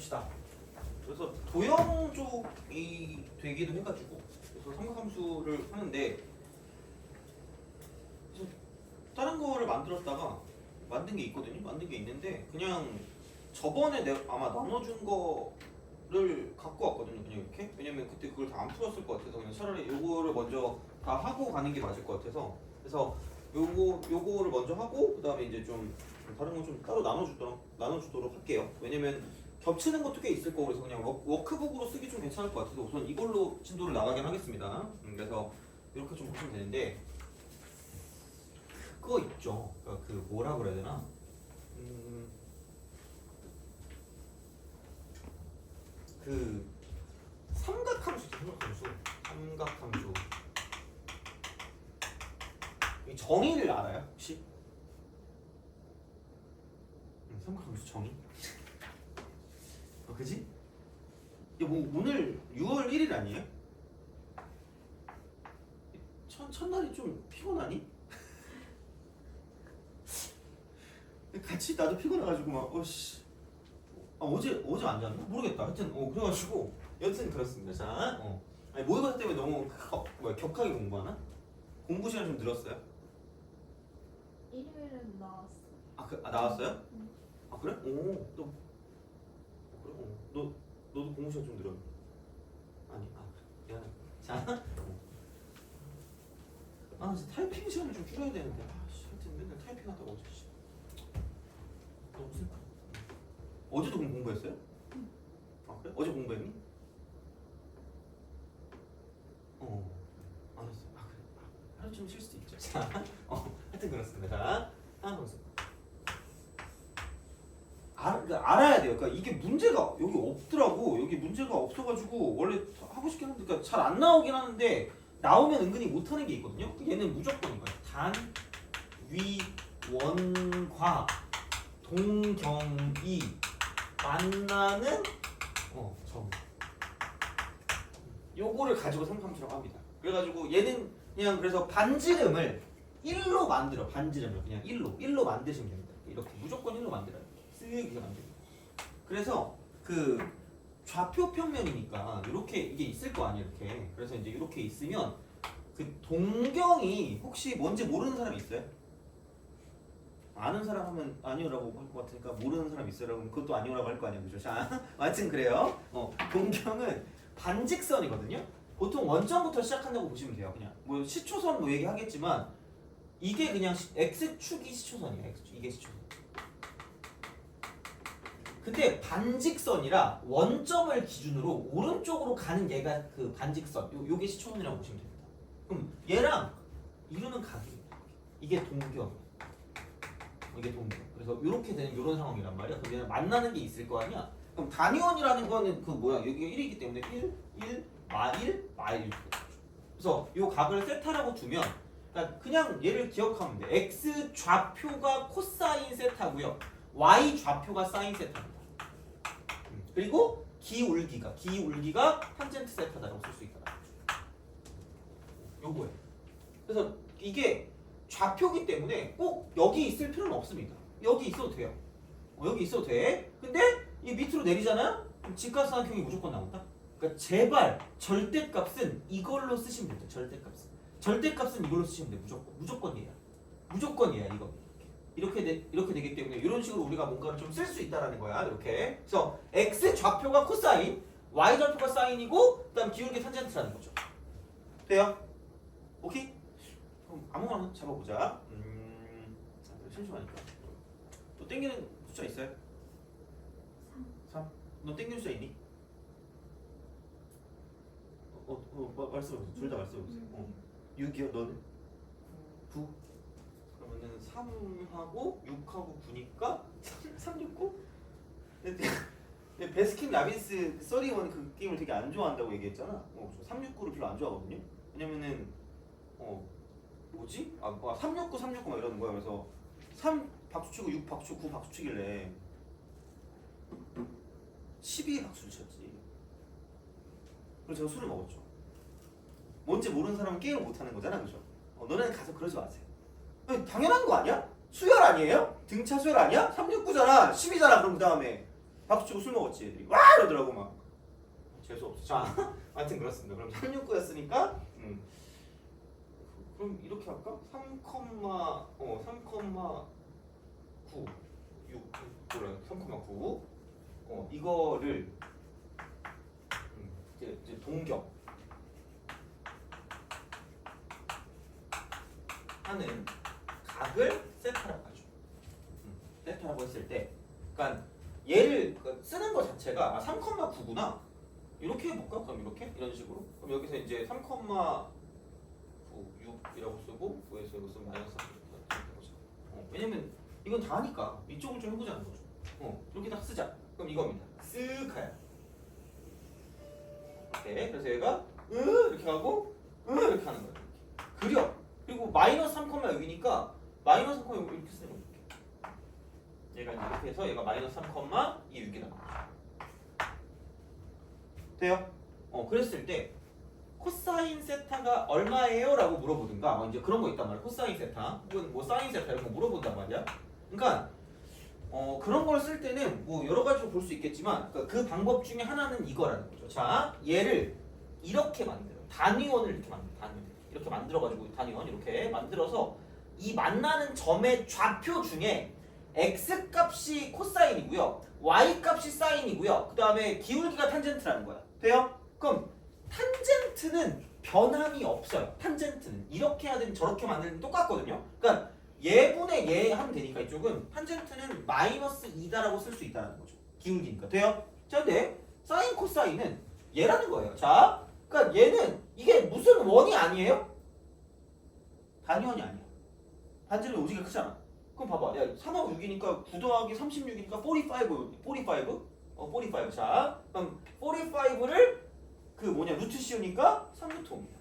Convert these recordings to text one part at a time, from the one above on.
봅시다. 그래서 도형 쪽이 되기도 해가지고 그래서 삼각함수를 하는데 그래서 다른 거를 만들었다가 만든 게 있거든요. 만든 게 있는데 그냥 저번에 내가 아마 나눠준 거를 갖고 왔거든요. 그냥 이렇게. 왜냐면 그때 그걸 다 안 풀었을 것 같아서 그냥 차라리 요거를 먼저 다 하고 가는 게 맞을 것 같아서 그래서 요거를 먼저 하고 그다음에 이제 좀 다른 건 좀 따로 나눠주도록 할게요. 왜냐면 겹치는 것도 꽤 있을 거고 그래서 그냥 워크북으로 쓰기 좀 괜찮을 것 같아서 우선 이걸로 진도를 나가긴 하겠습니다. 그래서 이렇게 좀 보시면 되는데 그거 있죠. 그러니까 그 뭐라 그래야 되나? 그 삼각함수 있죠. 삼각함수. 이 정의를 알아요? 혹시? 삼각함수 정의? 그지? 이게 뭐 오늘 6월 1일 아니에요? 첫날이 좀 피곤하니? 같이 나도 피곤해가지고 막 어씨 어제 안 잤나? 모르겠다. 하여튼 그래가지고 여튼 그렇습니다. 자, 아니 모의고사 때문에 너무 격하게 공부하나? 공부 시간 좀 늘었어요? 일요일은 나왔어. 나왔어요? 응. 아 그래? 오, 또 그래? 너도 공부 시간 좀 늘었네. 아니, 미안해. 자, 진짜 타이핑 시간을 좀 줄여야 되는데, 하여튼 맨날 타이핑하다가 어제 너무 슬퍼. 어제도 공부했어요? 응. 아 그래? 어제 공부했니? 안 했어. 아 그래. 하루쯤 쉴 수도 있죠. 자, 하여튼 그렇습니다. 다음 방송. 알아야 돼요. 그러니까 이게 문제가 여기 없더라고. 여기 문제가 없어가지고 원래 하고 싶긴 한데, 그러니까 잘 안 나오긴 하는데 나오면 은근히 못하는 게 있거든요. 얘는 무조건인 거예요. 단, 위, 원과 동경이 만나는 점. 요거를 가지고 삼각함수라고 합니다. 그래가지고 얘는 그냥 그래서 반지름을 1로 만들어. 반지름을 그냥 1로 만드시면 됩니다. 이렇게 무조건 1로 만들어요. 쓱 이렇게 만들고. 그래서 그 좌표 평면이니까 이렇게 이게 있을 거 아니에요. 이렇게. 그래서 이제 이렇게 있으면 그 동경이 혹시 뭔지 모르는 사람 있어요? 아는 사람 하면 아니오라고 할 것 같으니까 모르는 사람 있어요? 그럼 그것도 아니오라고 할 거 아니에요. 그죠? 자, 하여튼 그래요. 동경은 반직선이거든요. 보통 원점부터 시작한다고 보시면 돼요. 그냥 뭐 시초선 뭐 얘기하겠지만 이게 그냥 x축이 시초선이에요. 이게 시초선. 근데 반직선이라 원점을 기준으로 오른쪽으로 가는 얘가 그 반직선. 요게 시초선이라고 보시면 됩니다. 그럼 얘랑 이루는 각이 이게 동경. 이게 동경. 그래서 이렇게 되는 이런 상황이란 말이야. 그럼 얘는 만나는 게 있을 거 아니야. 그럼 단위원이라는 거는 그 뭐야? 여기가 1이기 때문에 1, 마 1 이렇게 되죠. 그래서 요 각을 세타라고 두면 그러니까 그냥 얘를 기억하면 돼. x 좌표가 코사인 세타고요. y 좌표가 사인 세타입니다. 그리고 기울기가 탄젠트 세타다라고 쓸 수 있다. 요거예요. 그래서 이게 좌표기 때문에 꼭 여기 있을 필요는 없습니다. 여기 있어도 돼요. 여기 있어도 돼. 근데 이 밑으로 내리잖아요? 그럼 직각삼각형이 무조건 나온다. 그러니까 제발 절대값은 이걸로 쓰시면 됩니다. 절대값은 이걸로 쓰시면 돼. 무조건이에요. 이거. 이렇게 되기 때문에 이런 식으로 우리가 뭔가를 좀 쓸 수 있다라는 거야. 이렇게. 그래서 x 좌표가 코사인, y 좌표가 사인이고, 그다음 기울기 탄젠트라는 거죠. 돼요? 오케이? 그럼 아무거나 잡아보자. 심심하니까. 또 땡기는 숫자 있어요? 3. 너 땡기는 숫자 있니? 말씀해보세요. 둘 다 말씀해보세요. 6이요? 너는? 9? 그러면은 3하고 6하고 9니까 3, 6, 9? 근데 베스킨 라빈스 31 그 게임을 되게 안 좋아한다고 얘기했잖아. 3, 6, 9를 별로 안 좋아하거든요. 왜냐면은 뭐지? 369, 369 막 이러는 거야. 그래서 3 박수치고 6 박수치고 9 박수치길래 12 박수를 쳤지. 그래서 제가 술을 먹었죠. 뭔지 모르는 사람은 게임을 못하는 거잖아. 그죠? 너네는 가서 그러지 마세요. 당연한 거 아니야? 수열 아니에요? 등차 수열 아니야? 369잖아. 10이잖아. 그럼 그 다음에 박수치고 술 먹었지 애들이 와 이러더라고 막. 재수없어. 자 하여튼 그렇습니다. 그럼 369였으니까 그럼 이렇게 할까? 3,9 6 뭐래 3,9 이거를 이제 동격 하는 각을 세타라고 하죠. 세타라고 했을 때, 그러니까 얘를 쓰는 것 자체가 3,9구나 이렇게 해볼까? 그럼 이렇게 이런 식으로. 그럼 여기서 이제 3,96이라고 쓰고 9에서 이거 쓰면 마이너스 3 이렇게 보자. 왜냐면 이건 다 하니까 이쪽을 좀 해보자는 거죠. 이렇게 딱 쓰자. 그럼 이겁니다. 쓱 가요. 오케이. 그래서 얘가 이렇게 하고 이렇게 하는 거예요. 그려. 그리고 마이너스 3,6이니까 마이너스 3,6 이렇게 쓰는 거예요. 얘가 이제 이렇게 해서 얘가 마이너스 3,26이 나와요. 돼요? 그랬을 때 코사인 세타가 얼마예요? 라고 물어보든가 이제 그런 거 있단 말이야. 코사인 세타 혹은 뭐 사인 세타 이런 거 물어본단 말이야. 그러니까 그런 걸 쓸 때는 뭐 여러 가지로 볼 수 있겠지만 그 방법 중에 하나는 이거라는 거죠. 자, 얘를 이렇게 만들어. 단위원을 이렇게 만들어. 단위원. 이렇게 만들어가지고 단위원 이렇게 만들어서 이 만나는 점의 좌표 중에 x 값이 코사인이고요, y 값이 사인이고요. 그 다음에 기울기가 탄젠트라는 거야. 돼요? 그럼 탄젠트는 변함이 없어요. 탄젠트는 이렇게 하든 저렇게 만들든 똑같거든요. 그러니까 얘분의 얘 하면 되니까 이쪽은 탄젠트는 마이너스 2다라고 쓸 수 있다는 거죠. 기울기니까. 돼요? 자, 근데 사인 코사인은 얘라는 거예요. 자, 그러니까 얘는 이게 무슨 원이 아니에요? 단위원이 아니야. 반지름이 오지게 크잖아. 그럼 봐봐. 야, 3하고 6이니까 9 더하기 36이니까 45. 45. 자, 그럼 45를 루트 씌우니까 3루트 5입니다.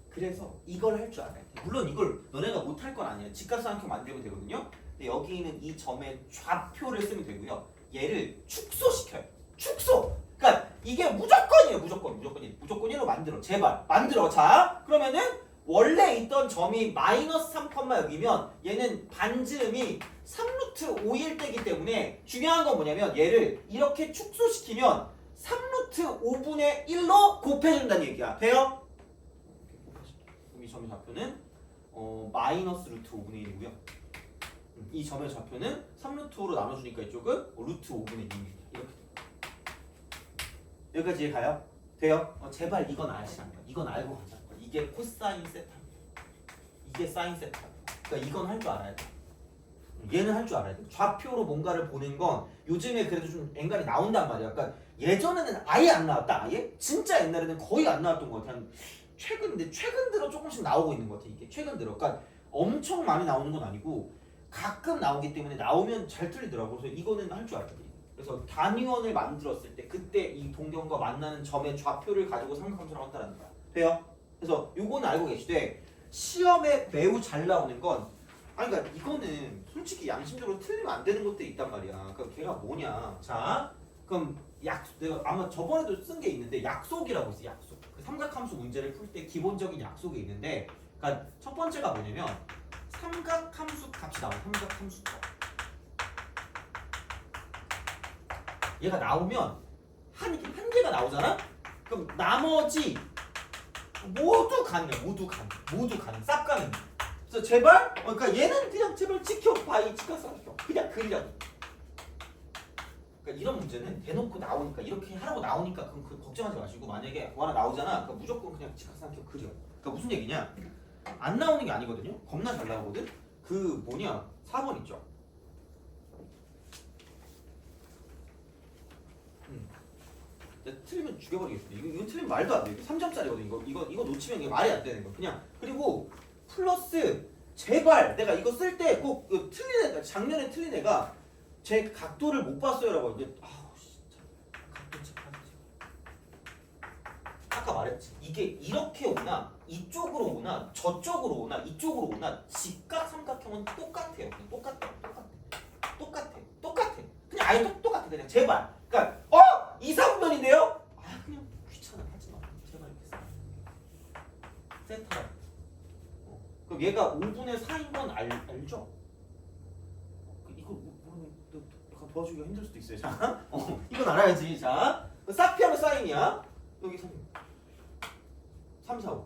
그래서 이걸 할 줄 알아야 돼. 물론 이걸 너네가 못할 건 아니야. 직각삼각형 만들면 되거든요. 근데 여기 있는 이 점의 좌표를 쓰면 되고요. 얘를 축소시켜요. 축소! 그러니까 이게 무조건이에요. 무조건 1로 만들어. 제발 만들어. 자, 그러면은 원래 있던 점이 마이너스 3,6이면 얘는 반지름이 3루트 5일 때기 때문에 중요한 건 뭐냐면 얘를 이렇게 축소시키면 3루트 5분의 1로 곱해준다는 얘기야. 돼요? 이 점의 좌표는 마이너스 루트 5분의 1이고요. 이 점의 좌표는 3루트5로 나눠주니까 이쪽은 루트 5분의 2입니다. 이렇게 여기까지 가요? 돼요? 제발 이건 아시라는 거야. 이건 알고 가자는 거야. 이게 코사인 세타입니다. 이게 사인 세타. 그러니까 이건 할 줄 알아야 돼. 얘는 할 줄 알아야 돼. 좌표로 뭔가를 보는 건 요즘에 그래도 좀 앵간히 나온단 말이야. 그러니까 예전에는 아예 안 나왔다. 아예? 진짜 옛날에는 거의 안 나왔던 것 같아. 최근 들어 조금씩 나오고 있는 것 같아. 이게 최근 들어. 그러니까 엄청 많이 나오는 건 아니고 가끔 나오기 때문에 나오면 잘 틀리더라고. 그래서 이거는 할 줄 알아야 돼. 그래서 단위원을 만들었을 때 그때 이 동경과 만나는 점의 좌표를 가지고 삼각함수라고 한다는 거야. 돼요? 그래서 요거는 알고 계시되 시험에 매우 잘 나오는 건 그러니까 이거는 솔직히 양심적으로 틀리면 안 되는 것들이 있단 말이야. 그러니까 걔가 뭐냐? 자, 그럼 내가 아마 저번에도 쓴 게 있는데 약속이라고 있어. 약속. 그 삼각함수 문제를 풀 때 기본적인 약속이 있는데, 그러니까 첫 번째가 뭐냐면 삼각함수 값이 나와. 삼각함수 값. 얘가 나오면 한 개가 나오잖아? 그럼 나머지 모두 가능해. 모두 가능. 싹 가능. 그래서 제발 그러니까 얘는 그냥 제발 지켜봐. 이 직각삼각형 그냥 그리라고. 그러니까 이런 문제는 대놓고 나오니까 이렇게 하라고 나오니까 그럼 걱정하지 마시고 만약에 뭐 하나 나오잖아. 그러니까 무조건 그냥 직각삼각형 그려. 그러니까 무슨 얘기냐? 안 나오는 게 아니거든요. 겁나 잘 나오거든. 4번 있죠. 틀리면 죽여버리겠어. 이거 틀리면 말도 안 돼. 이거 3점짜리거든. 이거 놓치면 이게 말이 안 되는 거. 그냥 그리고 플러스 제발 내가 이거 쓸 때 꼭 틀린 애가 작년에 틀린 애가 제 각도를 못 봤어요라고. 이게 진짜 각도 체크하지. 아까 말했지. 이게 이렇게 오나 이쪽으로 오나 저쪽으로 오나 이쪽으로 오나 직각 삼각형은 똑같아요. 그냥 똑같아. 그냥 아예 똑같아. 그냥 제발. 그러니까 2,3분면인데요? 그냥 귀찮아. 하지마. 제발 이렇게 써. 세타라. 그럼 얘가 5분의 4인 건 알죠? 이거 모르면 도와주기가 힘들 수도 있어요. 자, 이건 알아야지. 자, 싹 피하면 사인이야. 여기 3, 4, 5.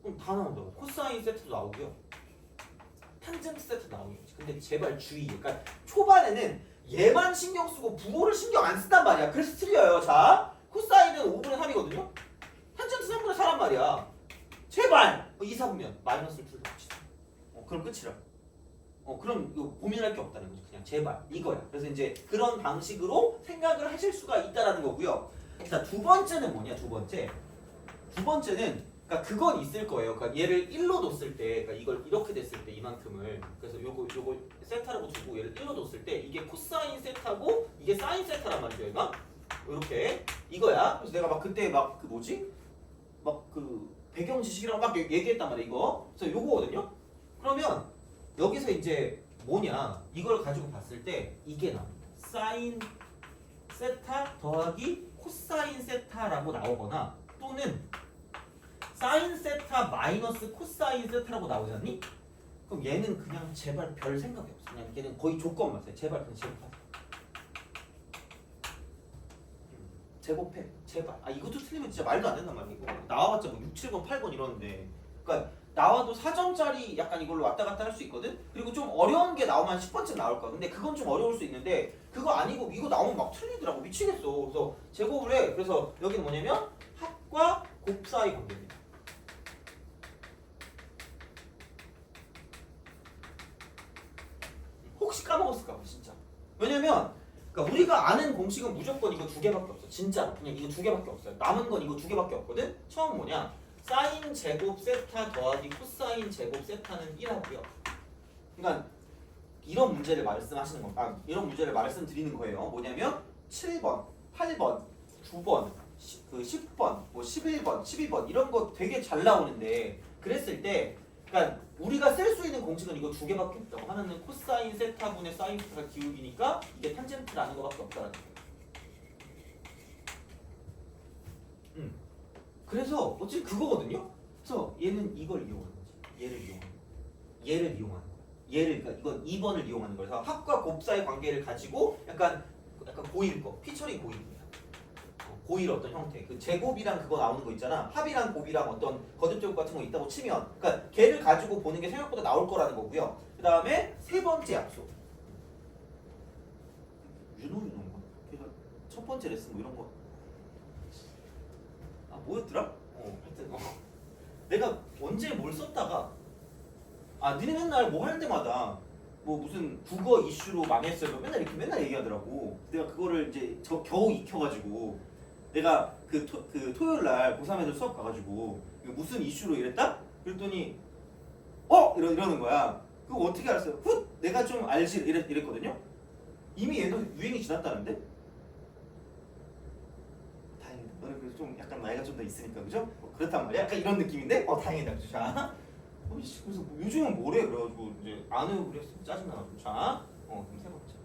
그럼 다 나온다고. 코사인 세트도 나오고요. 탄젠트 세트 나오겠지. 근데 제발 주의. 그러니까 초반에는 얘만 신경 쓰고 부호를 신경 안 쓴단 말이야. 그래서 틀려요. 자, 코사인은 5분의 3이거든요. 탄젠트 3분의 4란 말이야. 제발 2, 4분면 마이너스를 풀다 봅시다. 그럼 끝이라. 그럼 이거 고민할 게 없다는 거죠. 그냥 제발 이거야. 그래서 이제 그런 방식으로 생각을 하실 수가 있다라는 거고요. 자, 두 번째는 뭐냐? 두 번째는 그러니까 그건 있을 거예요. 그러니까 얘를 1로 뒀을 때, 그러니까 이걸 이렇게 됐을 때 이만큼을, 그래서 요거 세타라고 두고 얘를 1로 뒀을 때 이게 코사인 세타고 이게 사인 세타란 말이죠, 얘가. 이렇게 이거야. 그래서 내가 막 그때 막 그 뭐지? 막 그 배경 지식이랑 막 얘기했단 말이야, 이거. 그래서 요거거든요. 그러면 여기서 이제 뭐냐? 이걸 가지고 봤을 때 이게 나옵니다. 사인 세타 더하기 코사인 세타라고 나오거나 또는 사인 세타 마이너스 코사인 세타라고 나오지 않니? 그럼 얘는 그냥 제발 별 생각이 없어. 그냥 얘는 거의 조건만 써. 제발 그냥 제곱하자. 제곱해. 제발. 이것도 틀리면 진짜 말도 안 된단 말이야. 이거. 나와봤자 뭐 6, 7번, 8번 이러는데. 그러니까 나와도 4점짜리 약간 이걸로 왔다 갔다 할 수 있거든? 그리고 좀 어려운 게 나오면 10번째 나올 거야. 근데 그건 좀 어려울 수 있는데 그거 아니고 이거 나오면 막 틀리더라고. 미치겠어. 그래서 제곱을 해. 그래서 여기는 뭐냐면 합과 곱 사이 관계입니다. 혹시 까먹었을까 봐 진짜. 왜냐면 그러니까 우리가 아는 공식은 무조건 이거 두 개밖에 없어. 진짜 그냥 이거 두 개밖에 없어요. 남은 건 이거 두 개밖에 없거든. 처음 뭐냐? 사인 제곱 세타 더하기 코사인 제곱 세타는 1하고요. 그러니까 이런 문제를 말씀하시는 거, 이런 문제를 말씀드리는 거예요. 뭐냐면 7번, 8번, 9번, 10번, 뭐 11번, 12번 이런 거 되게 잘 나오는데 그랬을 때, 그러니까 우리가 쓸 수 있는 공식은 이거 두 개밖에 없다고. 하나는 코사인 세타분의 사인 세타가 기울기니까 이게 탄젠트라는 거밖에 없다라는 거예요. 그래서 어차피 그거거든요. 그래서 얘는 이걸 이용하는 거지. 얘를 이용하는 거야. 얘를 그러니까 이건 2번을 이용하는 거예요. 그래서 합과 곱 사이 관계를 가지고 약간 고일 거, 피처리 고일입니다. 고일 어떤 형태. 그 제곱이랑 그거 나오는 거 있잖아. 합이랑 곱이랑 어떤 거듭제곱 같은 거 있다고 치면, 그러니까 걔를 가지고 보는 게 생각보다 나올 거라는 거고요. 그 다음에 세 번째 약속. 유노 걔가 첫 번째 레슨 뭐 이런 거. 뭐였더라? 하여튼 내가 언제 뭘 썼다가 니네 맨날 뭐 할 때마다 뭐 무슨 국어 이슈로 망했어요. 맨날 이렇게 맨날 얘기하더라고. 내가 그거를 이제 겨우 익혀가지고 내가 그 토요일 날 고3 애들 수업 가가지고 이거 무슨 이슈로 이랬다? 그랬더니 이러는 거야. 그거 어떻게 알았어요? 훗! 내가 좀 알지 이랬거든요. 이미 얘도 유행이 지났다는데? 너는 그래서 좀 약간 나이가 좀 더 있으니까 그죠? 그렇단 말이야. 약간 이런 느낌인데 다행이다. 그죠? 자, 그래서 요즘은 뭐래? 그래가지고 이제 안 외우고 그랬어. 짜증나가지고. 자, 그럼 세 번째.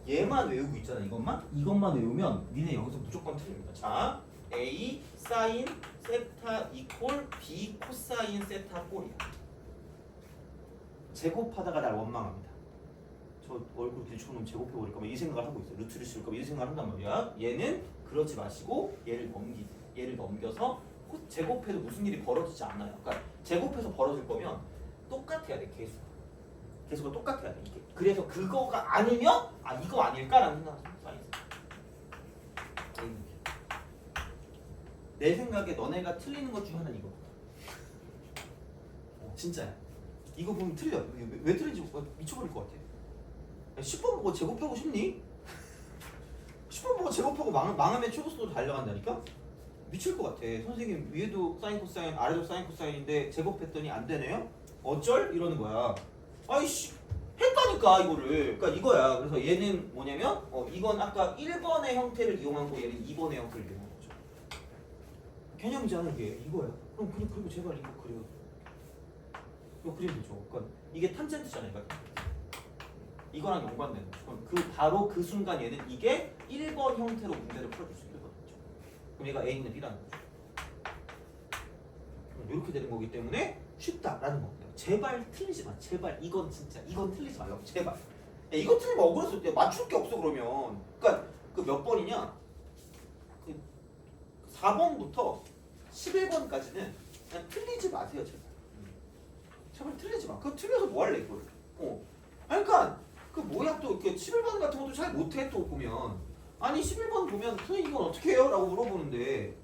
얘만 외우고 있잖아. 이것만 외우면 니네 여기서 무조건 틀립니다. 자, A 사인 세타 이퀄 B 코사인 세타 꼴이야. 제곱하다가 날 원망합니다. 저 얼굴 대충 제곱해버릴까 봐 이 생각을 하고 있어. 루트를 씌울까 봐 이 생각을 한단 말이야. 얘는 그러지 마시고 얘를 넘겨서 제곱해도 무슨 일이 벌어지지 않아요. 그러니까 제곱해서 벌어질 거면 똑같아야 돼. 개수가 똑같아야 돼. 이게. 그래서 그거가 아니면 이거 아닐까라는 생각이 들어요. 내 생각에 너네가 틀리는 것 중 하나는 이거. 진짜야. 이거 보면 틀려. 왜 틀린지 미쳐버릴 것 같아. 10번 보고 제곱하고 싶니? 10번 보고 제곱하고 망하면 최고속도로 달려간다니까? 미칠 것 같아. 선생님 위에도 사인 코사인 아래도 사인 코사인인데 제곱했더니 안 되네요? 어쩔? 이러는 거야. 아이씨 했다니까 이거를. 그러니까 이거야. 그래서 얘는 뭐냐면 이건 아까 1번의 형태를 이용한 거 얘는 2번의 형태를 이용한 거죠. 개념이잖아 이게. 이거야. 그럼 그리고 제발 이거 그려. 이거 그리면 되죠. 그러니까 이게 탄젠트잖아요. 이거랑 연관되는 거죠. 그럼 바로 그 순간 얘는 이게 1번 형태로 문제를 풀어줄 수 있는 거죠. 그럼 얘가 A는 B라는 거죠. 이렇게 되는 거기 때문에 쉽다라는 겁니다. 제발 틀리지 마. 제발 이건 틀리지 말라고. 제발. 야, 이거 틀리면 억울해서 때 맞출 게 없어 그러면. 그러니까 그 몇 번이냐? 그 4번부터 11번까지는 그냥 틀리지 마세요 제발. 제발 틀리지 마. 그거 틀려서 뭐 할래 이걸? 아니 그러니까 그 뭐야 또 이렇게 11번 같은 것도 잘 못해 또 보면. 아니 11번 보면 선생님 이건 어떻게 해요? 라고 물어보는데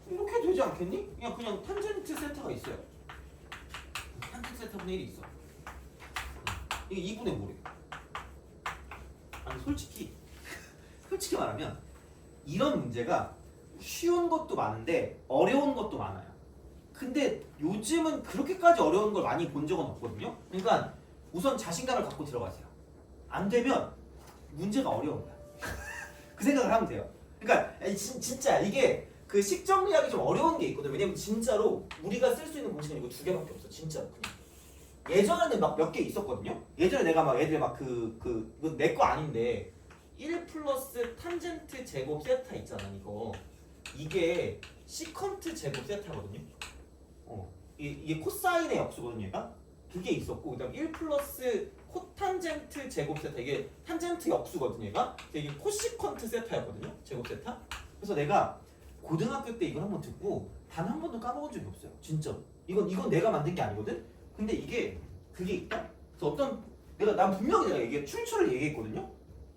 이렇게 되지 않겠니? 그냥 탄젠트 세타가 있어요. 탄젠트 세타분의 1이 있어. 이게 2분의 뭐래? 아니 솔직히 말하면 이런 문제가 쉬운 것도 많은데 어려운 것도 많아요. 근데 요즘은 그렇게까지 어려운 걸 많이 본 적은 없거든요. 그러니까 우선 자신감을 갖고 들어가세요. 안 되면 문제가 어려운 거야. 그 생각을 하면 돼요. 그러니까 진짜 이게 그 식정리하기 좀 어려운 게 있거든. 왜냐면 진짜로 우리가 쓸 수 있는 공식은 이거 2개밖에 없어. 진짜로 그냥. 예전에는 막 몇 개 있었거든요. 예전에 내가 막 애들 막 이거 내 거 아닌데 1 플러스 탄젠트 제곱 세타 있잖아 이거. 이게 시컨트 제곱 세타거든요. 이게 코사인의 역수거든요 얘가. 그게 있었고 그다음 1 플러스 코탄젠트 제곱 세타 이게 탄젠트 역수거든요 얘가. 이게 코시컨트 세타였거든요 제곱 세타. 그래서 내가 고등학교 때 이걸 한번 듣고 단 한 번도 까먹은 적이 없어요 진짜. 이건 내가 만든 게 아니거든. 근데 그게 있다? 그래서 난 분명히 내가 이게 출처를 얘기했거든요.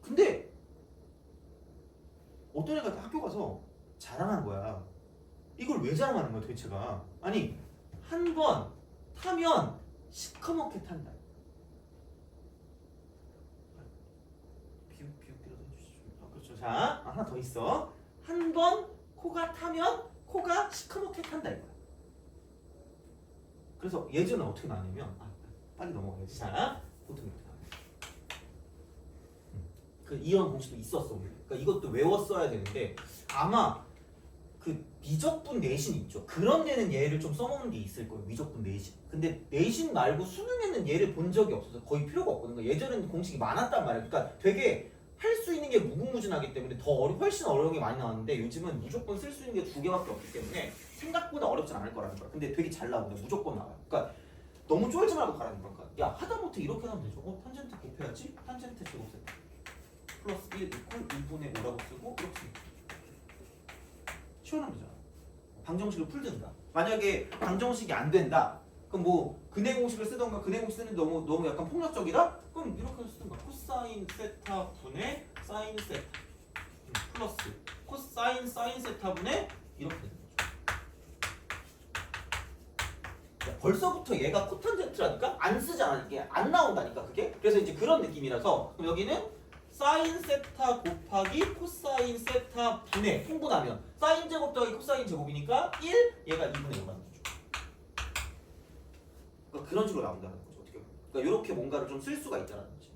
근데 어떤 애가 학교 가서 자랑하는 거야. 이걸 왜 자랑하는 거야 도대체가. 아니 한 번 타면 시커멓게 탄다. 비웃기라도 해주시죠. 그렇죠. 자 하나 더 있어. 한 번 코가 타면 코가 시커멓게 탄다 이거야. 그래서 예전에 어떻게 나왔냐면 빨리 넘어가야지. 자, 보통 이렇게 나와요. 이런 공식도 있었어 원래. 그러니까 이것도 외웠어야 되는데 아마 그 미적분 내신 있죠. 그런 데는 얘를 좀 써먹는 게 있을 거예요. 미적분 내신. 근데 내신 말고 수능에는 얘를 본 적이 없어서 거의 필요가 없거든요. 예전에는 공식이 많았단 말이에요. 그러니까 되게 할 수 있는 게 무궁무진하기 때문에 훨씬 어려운 게 많이 나왔는데 요즘은 무조건 쓸 수 있는 게 2개밖에 없기 때문에 생각보다 어렵진 않을 거라는 거야. 근데 되게 잘 나오는데 무조건 나와요. 그러니까 너무 쫄지 말고 가라는 거야. 야 하다못해 이렇게 하면 되죠. 탄젠트 곱해야지. 탄젠트 제곱 세타 플러스 1 이퀄 2분의 5라고 쓰고 이렇게 시원하면 되잖아. 방정식을 풀든가. 만약에 방정식이 안 된다. 그럼 뭐 근해 공식을 쓰던가. 근해 공식 쓰는 너무 약간 폭력적이다? 그럼 이렇게 쓰든가. 코사인 세타 분의 사인 세타 플러스 코사인 사인 세타 분의 이렇게 되는 거죠. 야, 벌써부터 얘가 코탄젠트라니까 안 쓰잖아. 이게 안 나온다니까 그게. 그래서 이제 그런 느낌이라서 그럼 여기는 사인 세타 곱하기 코사인 세타 분의 통분하면 사인 제곱 더하기 코사인 제곱이니까 1 얘가 2분의 1로 나오는 거죠. 그러니까 그런 식으로 나온다는 거죠. 어떻게 보면. 그러니까 이렇게 뭔가를 좀 쓸 수가 있다는 거지.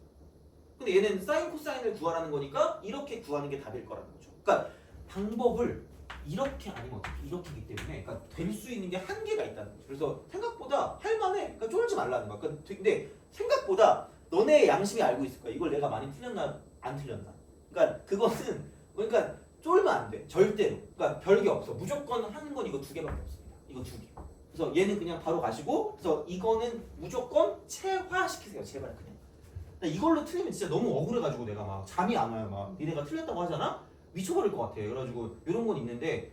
근데 얘는 사인 코사인을 구하라는 거니까 이렇게 구하는 게 답일 거라는 거죠. 그러니까 방법을 이렇게 아니면 어떻게 이렇게이기 때문에 그러니까 될 수 있는 게 한계가 있다는 거죠. 그래서 생각보다 할만해. 그러니까 쫄지 말라는 거야. 그러니까 근데 생각보다 너네 양심이 알고 있을 거야. 이걸 내가 많이 틀렸나 안 틀렸나. 그러니까 그거는 그러니까 쫄면 안 돼. 절대로. 그러니까 별게 없어. 무조건 하는 건 이거 2개밖에 없습니다. 이거 2개. 그래서 얘는 그냥 바로 가시고 그래서 이거는 무조건 체화시키세요. 제발 그냥. 이걸로 틀리면 진짜 너무 억울해가지고 내가 막 잠이 안 와요. 막 니네가 틀렸다고 하잖아? 미쳐버릴 것 같아. 그래가지고 이런 건 있는데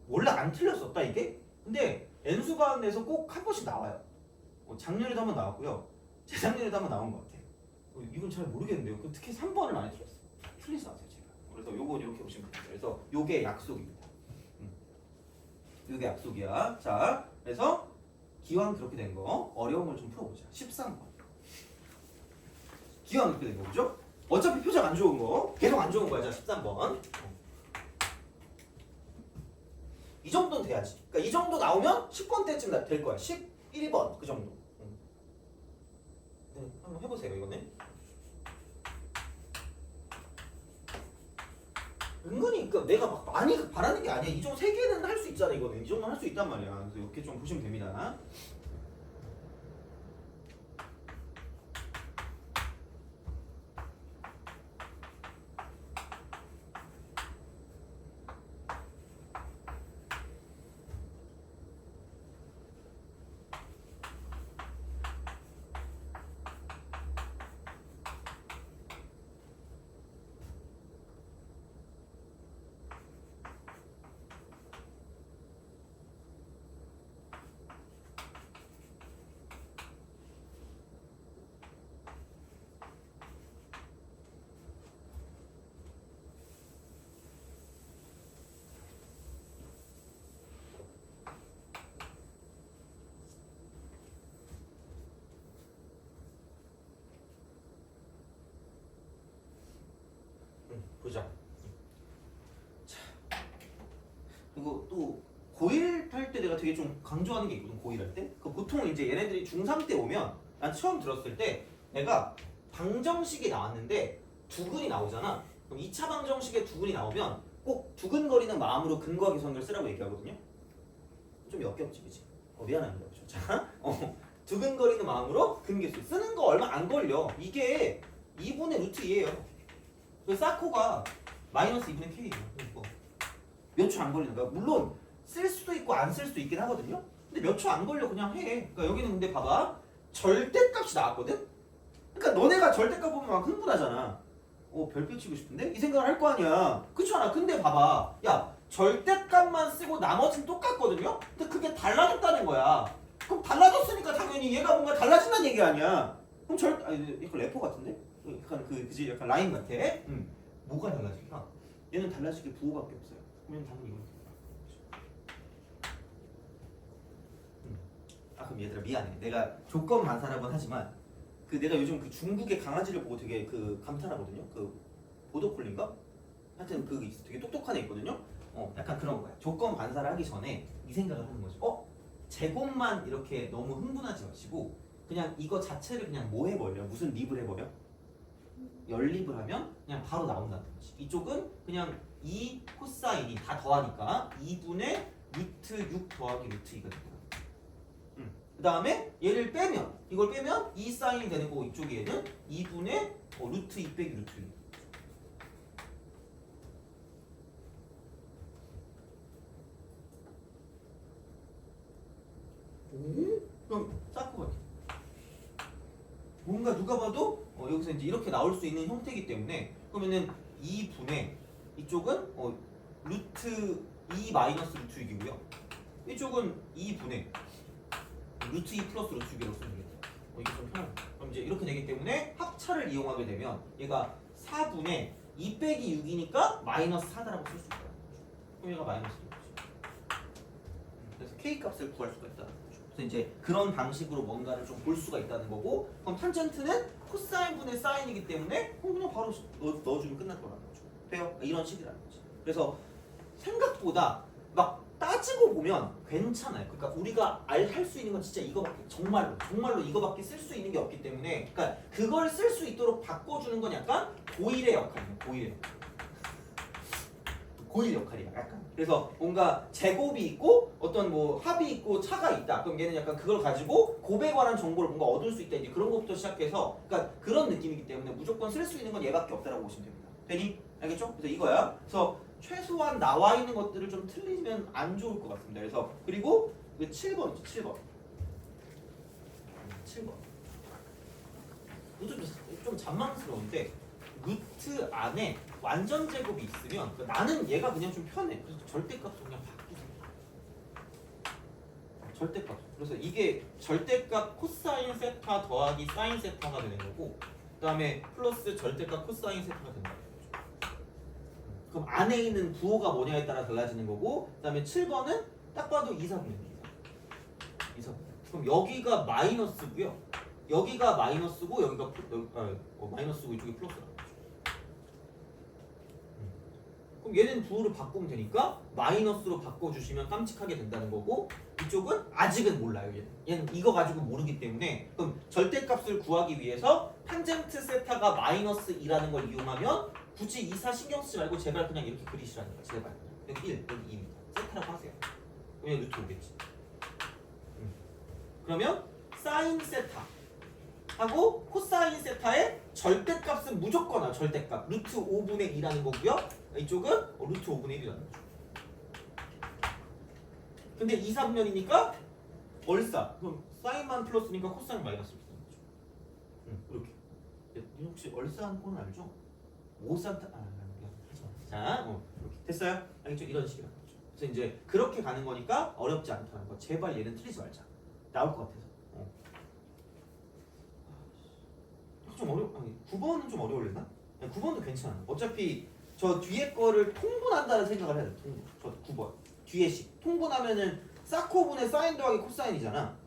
원래 안 틀렸었다 이게? 근데 N수반에서 꼭 한 번씩 나와요. 작년에도 한 번 나왔고요. 재작년에도 한 번 나온 것 같아. 이건 잘 모르겠는데요. 특히 3번을 많이 틀렸어. 틀리지 마세요 제가. 그래서 요건 이렇게 보시면 됩니다. 그래서 요게 약속입니다. 요게 약속이야. 자, 그래서 기왕 그렇게 된 거 어려운 걸 좀 풀어보자. 13번. 기왕 그렇게 된 거 그죠? 어차피 표정 안 좋은 거 계속 안 좋은 거야. 자 13번. 이 정도는 돼야지. 그러니까 이 정도 나오면 10번 때쯤 될 거야. 11번 그 정도. 네, 한번 해보세요 이거는. 은근히 그러니까 내가 막 많이 바라는 게 아니야. 이 정도 3개는 할 수 있잖아 이거는. 이 정도는 할 수 있단 말이야. 그래서 이렇게 좀 보시면 됩니다. 그거 또 고1 할 때 내가 되게 좀 강조하는 게 있거든. 고1 할 때. 그 보통 이제 얘네들이 중3 때 오면 난 처음 들었을 때 내가 방정식이 나왔는데 두근이 나오잖아. 그럼 2차 방정식에 두근이 나오면 꼭 두근거리는 마음으로 근거와 계산을 쓰라고 얘기하거든요. 좀 역겹지, 그치? 미안합니다. 그쵸? 자, 두근거리는 마음으로 근계수 쓰는 거 얼마 안 걸려. 이게 2분의 루트 2예요. 그 사코가 마이너스 2분의 K예요. 몇 초 안 걸리는 거야. 물론 쓸 수도 있고 안 쓸 수도 있긴 하거든요. 근데 몇 초 안 걸려 그냥 해. 그러니까 여기는 근데 봐봐. 절대값이 나왔거든? 그러니까 너네가 절대값 보면 막 흥분하잖아. 별표 치고 싶은데? 이 생각을 할 거 아니야. 그렇지 않아? 근데 봐봐. 야, 절대값만 쓰고 나머지는 똑같거든요? 근데 그게 달라졌다는 거야. 그럼 달라졌으니까 당연히 얘가 뭔가 달라진다는 얘기 아니야. 그럼 약간 래퍼 같은데? 약간 그지? 약간 라인 같아. 뭐가 달라질까? 얘는 달라질 게 부호밖에 없어요. 그러면 당연히 이건 그럼 얘들아 미안해. 내가 조건 반사라고는 하지만 내가 요즘 그 중국의 강아지를 보고 되게 감탄하거든요. 보더콜린가? 하여튼 있어. 되게 똑똑한 애 있거든요. 약간 그런 거야. 조건 반사를 하기 전에 이 생각을 하는 거죠. 제곱만 이렇게 너무 흥분하지 마시고 그냥 이거 자체를 그냥 뭐 해버려? 무슨 립을 해버려? 연립을 하면 그냥 바로 나온다는 거지. 이쪽은 그냥 2 코사인이 다 더하니까 2분의 루트 6 더하기 루트 2가 된다. 그 다음에 얘를 빼면 이걸 빼면 2 사인이 되는 거고 이쪽에는 2분의 루트 2 빼기 루트 2. 그럼 사코가 뭔가 누가 봐도 여기서 이제 이렇게 나올 수 있는 형태이기 때문에 그러면은 2분의 이쪽은 루트 2 마이너스 루트 6이고요. 이쪽은 2분의 루트 2 플러스 루트 6이라고 쓰면 되겠다. 이게 좀 편하네. 그럼 이제 이렇게 되기 때문에 합차를 이용하게 되면 얘가 4분의 2 빼기 6이니까 마이너스 4다라고 쓸 수 있다. 그럼 얘가 마이너스 6이지. 그래서 K 값을 구할 수가 있다는 거죠. 그래서 이제 그런 방식으로 뭔가를 좀 볼 수가 있다는 거고 그럼 탄젠트는 코사인 분의 사인이기 때문에 그냥 바로 넣어주면 끝날 거라는 거죠. 돼요? 이런 식이라는 거지. 그래서 생각보다 막 따지고 보면 괜찮아요. 그러니까 우리가 할 수 있는 건 진짜 이거밖에 정말로 이거밖에 쓸 수 있는 게 없기 때문에 그러니까 그걸 쓸 수 있도록 바꿔주는 건 약간 고일의 역할이에요. 고일 역할이야 약간. 그래서 뭔가 제곱이 있고 어떤 합이 있고 차가 있다. 그럼 얘는 약간 그걸 가지고 곱에 관한 정보를 뭔가 얻을 수 있다. 이제 그런 것부터 시작해서 그러니까 그런 느낌이기 때문에 무조건 쓸 수 있는 건 얘밖에 없다라고 보시면 됩니다. 되니? 알겠죠? 그래서 이거야. 그래서 최소한 나와 있는 것들을 좀 틀리면 안 좋을 것 같습니다. 그래서 그리고 7번이죠. 7번. 좀 잔망스러운데 루트 안에 완전 제곱이 있으면 나는 얘가 그냥 좀 편해. 그래서 절대값으로 그냥 바꾸세요. 절대값. 그래서 이게 절대값 코사인 세타 더하기 사인 세타가 되는 거고 그 다음에 플러스 절대값 코사인 세타가 된다. 그럼 안에 있는 부호가 뭐냐에 따라 달라지는 거고 그 다음에 7번은 딱 봐도 2사분면입니다. 2사분면. 그럼 여기가 마이너스고요. 여기가 마이너스고 여기가 마이너스고 이쪽이 플러스라는 거죠. 그럼 얘는 부호를 바꾸면 되니까 마이너스로 바꿔주시면 깜찍하게 된다는 거고 이쪽은 아직은 몰라요. 얘는 이거 가지고 모르기 때문에 그럼 절대값을 구하기 위해서 탄젠트 세타가 마이너스 2라는 걸 이용하면 굳이 2, 4 신경 쓰지 말고 제발 그냥 이렇게 그리시라는 거야. 제발 여기 1, 여기 2입니다. 세타라고 하세요. 그러면 루트 오겠지. 그러면 사인 세타 하고 코사인 세타의 절대값은 무조건 절대값 루트 5분의 2라는 거고요. 이쪽은 루트 5분의 1이라는 거죠. 근데 2, 3면이니까 얼싸. 그럼 사인만 플러스니까 코사인 마이너스 이렇게. 이렇게. 혹시 얼싸한 꼴은 알죠? 5산타 자, 이렇게 됐어요? 알겠죠? 이런 식이라는 거죠. 그래서 이제 그렇게 가는 거니까 어렵지 않다는 거. 제발 얘는 틀리지 말자. 나올 것 같아서. 좀 9번은 좀 어려울랬나? 9번도 괜찮아. 어차피 저 뒤에 거를 통분한다는 생각을 해야 돼. 통분. 저 9번. 뒤에 식. 통분하면은 사코분의 사인 더하기 코사인이잖아.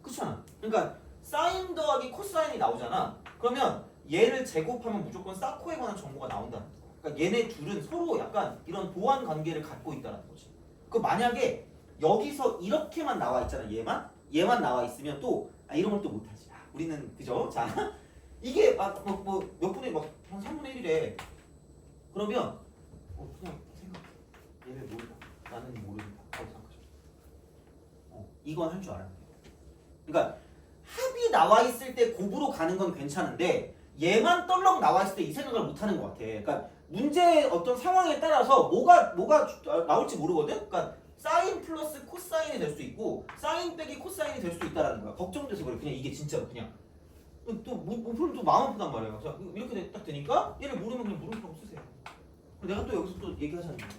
그렇잖아. 그러니까 사인 더하기 코사인이 나오잖아. 그러면 얘를 제곱하면 무조건 사코에 관한 정보가 나온다는 거야. 그러니까 얘네 둘은 서로 약간 이런 보완 관계를 갖고 있다는 거지. 그 만약에 여기서 이렇게만 나와 있잖아. 얘만 나와 있으면 또 이런 걸 또 못하지. 우리는 그죠? 자 이게 몇 분의 막한 3분의 1이래. 그러면 그냥 생각해. 얘를 모른다. 나는 모른다. 생각하죠. 이건 할 줄 알아야 돼. 그러니까 합이 나와 있을 때 곱으로 가는 건 괜찮은데 얘만 떨렁 나와 있을 때 이 생각을 못 하는 것 같아. 그러니까 문제의 어떤 상황에 따라서 뭐가 나올지 모르거든. 그러니까 사인 플러스 코사인이 될 수 있고 사인 빼기 코사인이 될 수도 있다라는 거야. 걱정돼서 그래. 그냥 이게 진짜로 그냥 또 마음 아프단 말이야. 자, 이렇게 딱 되니까 얘를 모르면 그냥 모르는 쓰세요. 내가 또 여기서 또 얘기하자는 거야.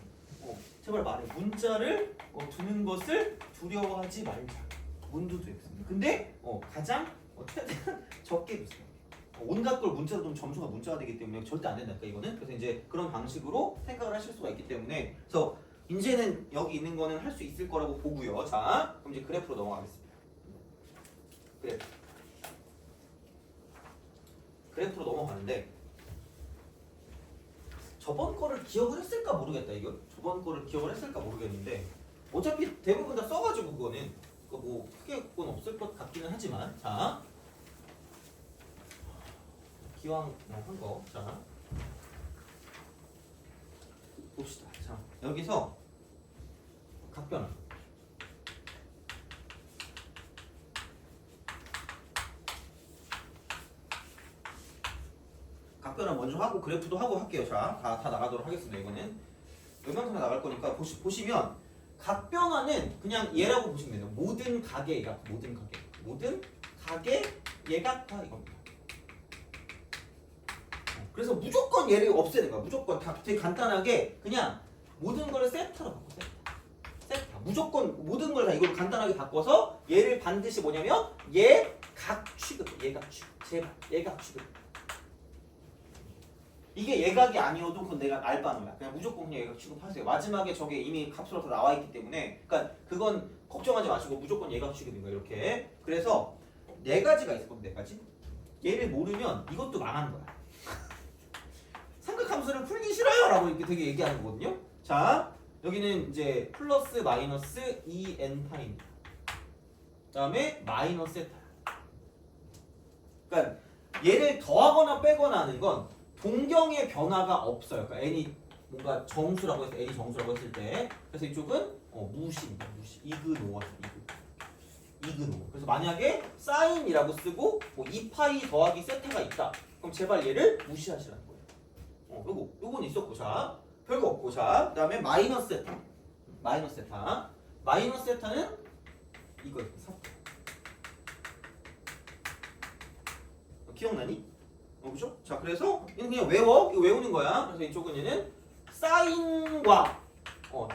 제발 말해. 문자를 두는 것을 두려워하지 말자. 문두도 X입니다. 근데 가장 최대한 적게 두세요. 온갖 걸 문자로 두면 점수가 문자가 되기 때문에 절대 안 된다니까 이거는. 그래서 이제 그런 방식으로 생각을 하실 수가 있기 때문에 그래서 이제는 여기 있는 거는 할 수 있을 거라고 보고요. 자, 그럼 이제 그래프로 넘어가겠습니다. 그래프로 넘어가는데 저번 거를 기억을 했을까 모르겠다. 이거 저번 거를 기억을 했을까 모르겠는데 어차피 대부분 다 써가지고 그거는 뭐 크게 그건 없을 것 같기는 하지만 자 기왕 한 거 자 봅시다. 자 여기서 각변화 각변화 먼저 하고 그래프도 하고 할게요. 자 다 나가도록 하겠습니다. 이거는 영상으로 나갈 거니까 보시면 각변화는 그냥 얘라고 보시면 돼요. 모든 가게 예각, 모든 가게 예각화 이겁니다. 그래서 무조건 얘를 없애는 거야. 무조건 다 되게 간단하게 그냥 모든 걸 세타로 바꿔. 세타. 무조건 모든 걸 다 이걸로 간단하게 바꿔서 얘를 반드시 뭐냐면 예각 취급. 제발 예각 취급. 이게 예각이 아니어도 그건 내가 알바노야. 그냥 무조건 그냥 예각 취급하세요. 마지막에 저게 이미 값으로 다 나와 있기 때문에 그러니까 그건 걱정하지 마시고 무조건 예각 취급인 거야. 이렇게. 그래서 네 가지가 있을 겁니다. 네 가지. 얘를 모르면 이것도 망하는 거야. 삼각함수를 풀기 싫어요 라고 이렇게 되게 얘기하는 거거든요. 자 여기는 이제 플러스 마이너스 2n 파입니다. 그 다음에 마이너스 세타. 그러니까 얘를 더하거나 빼거나 하는 건 동경의 변화가 없어요. 그러니까 n이 뭔가 정수라고 해서 n이 정수라고 했을 때 그래서 이쪽은 무시입니다. 무시. 이그노어. 그래서 만약에 사인이라고 쓰고 뭐 2파이 더하기 세타가 있다. 그럼 제발 얘를 무시하시라는 거예요. 요건 있었고 자 별거 없고 자 그다음에 마이너스 세타. 마이너스 세타는 이거 사타. 기억나니? 그죠? 자 그래서 이거 그냥 외워. 이거 외우는 거야. 그래서 이쪽은 얘는 사인과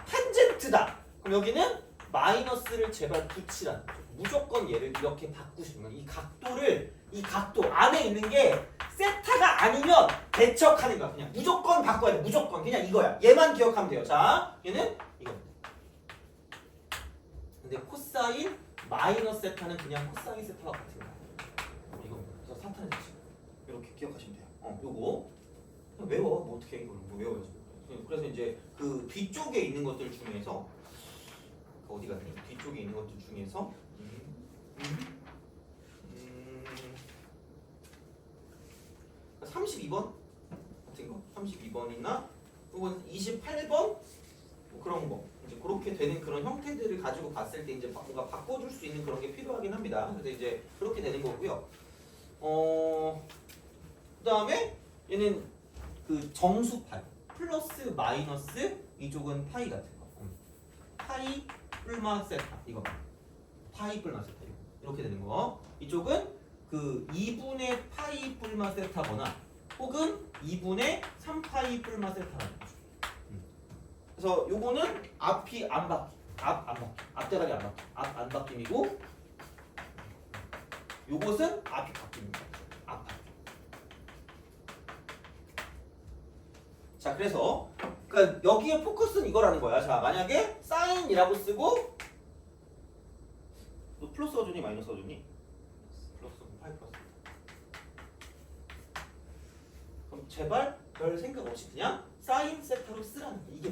탄젠트다. 그럼 여기는 마이너스를 제발 붙이라는 거죠. 무조건 얘를 이렇게 바꾸시는 거예요. 이 각도 안에 있는 게 세타가 아니면 대척하는 거야. 그냥 무조건 바꿔야 돼. 무조건 그냥 이거야. 얘만 기억하면 돼요. 자 얘는 이겁니다. 근데 코사인 마이너스 세타는 그냥 코사인 세타와 같은 거야. 이겁니다. 그래서 사타는 이렇게 기억하시면 돼요. 요거 외워. 뭐 어떻게 이걸 외워야지. 그래서 이제 그 뒤쪽에 있는 것들 중에서 어디 갔니? 뒤쪽에 있는 것들 중에서 32번 같은 거, 32번이나 혹은 28번 뭐 그런 거 이제 그렇게 되는 그런 형태들을 가지고 봤을 때 이제 뭔가 바꿔줄 수 있는 그런 게 필요하긴 합니다. 그래서 이제 그렇게 되는 거고요. 그다음에 얘는 그 정수파이 플러스 마이너스 이쪽은 파이 같은 거. 파이 뿔마 세타 이거 파이 뿔마 세타 이렇게 되는 거. 이쪽은 그 2분의 파이 뿔마 세타거나 혹은 2분의 3파이 뿔마 세타라는 거죠. 그래서 요거는 앞이 안 바뀌. 앞대가리 안 바뀌. 앞 안 바뀜이고 요것은 앞이 바뀝니다. 앞 바뀜. 자 그래서 그러니까 여기에 포커스는 이거라는 거야. 자 만약에 사인이라고 쓰고 너 플러스 어줬니 마이너스 어줬니? 플러스 파이 플러스. 그럼 제발 별 생각 없이 그냥 사인 세타로 쓰라는 거. 이게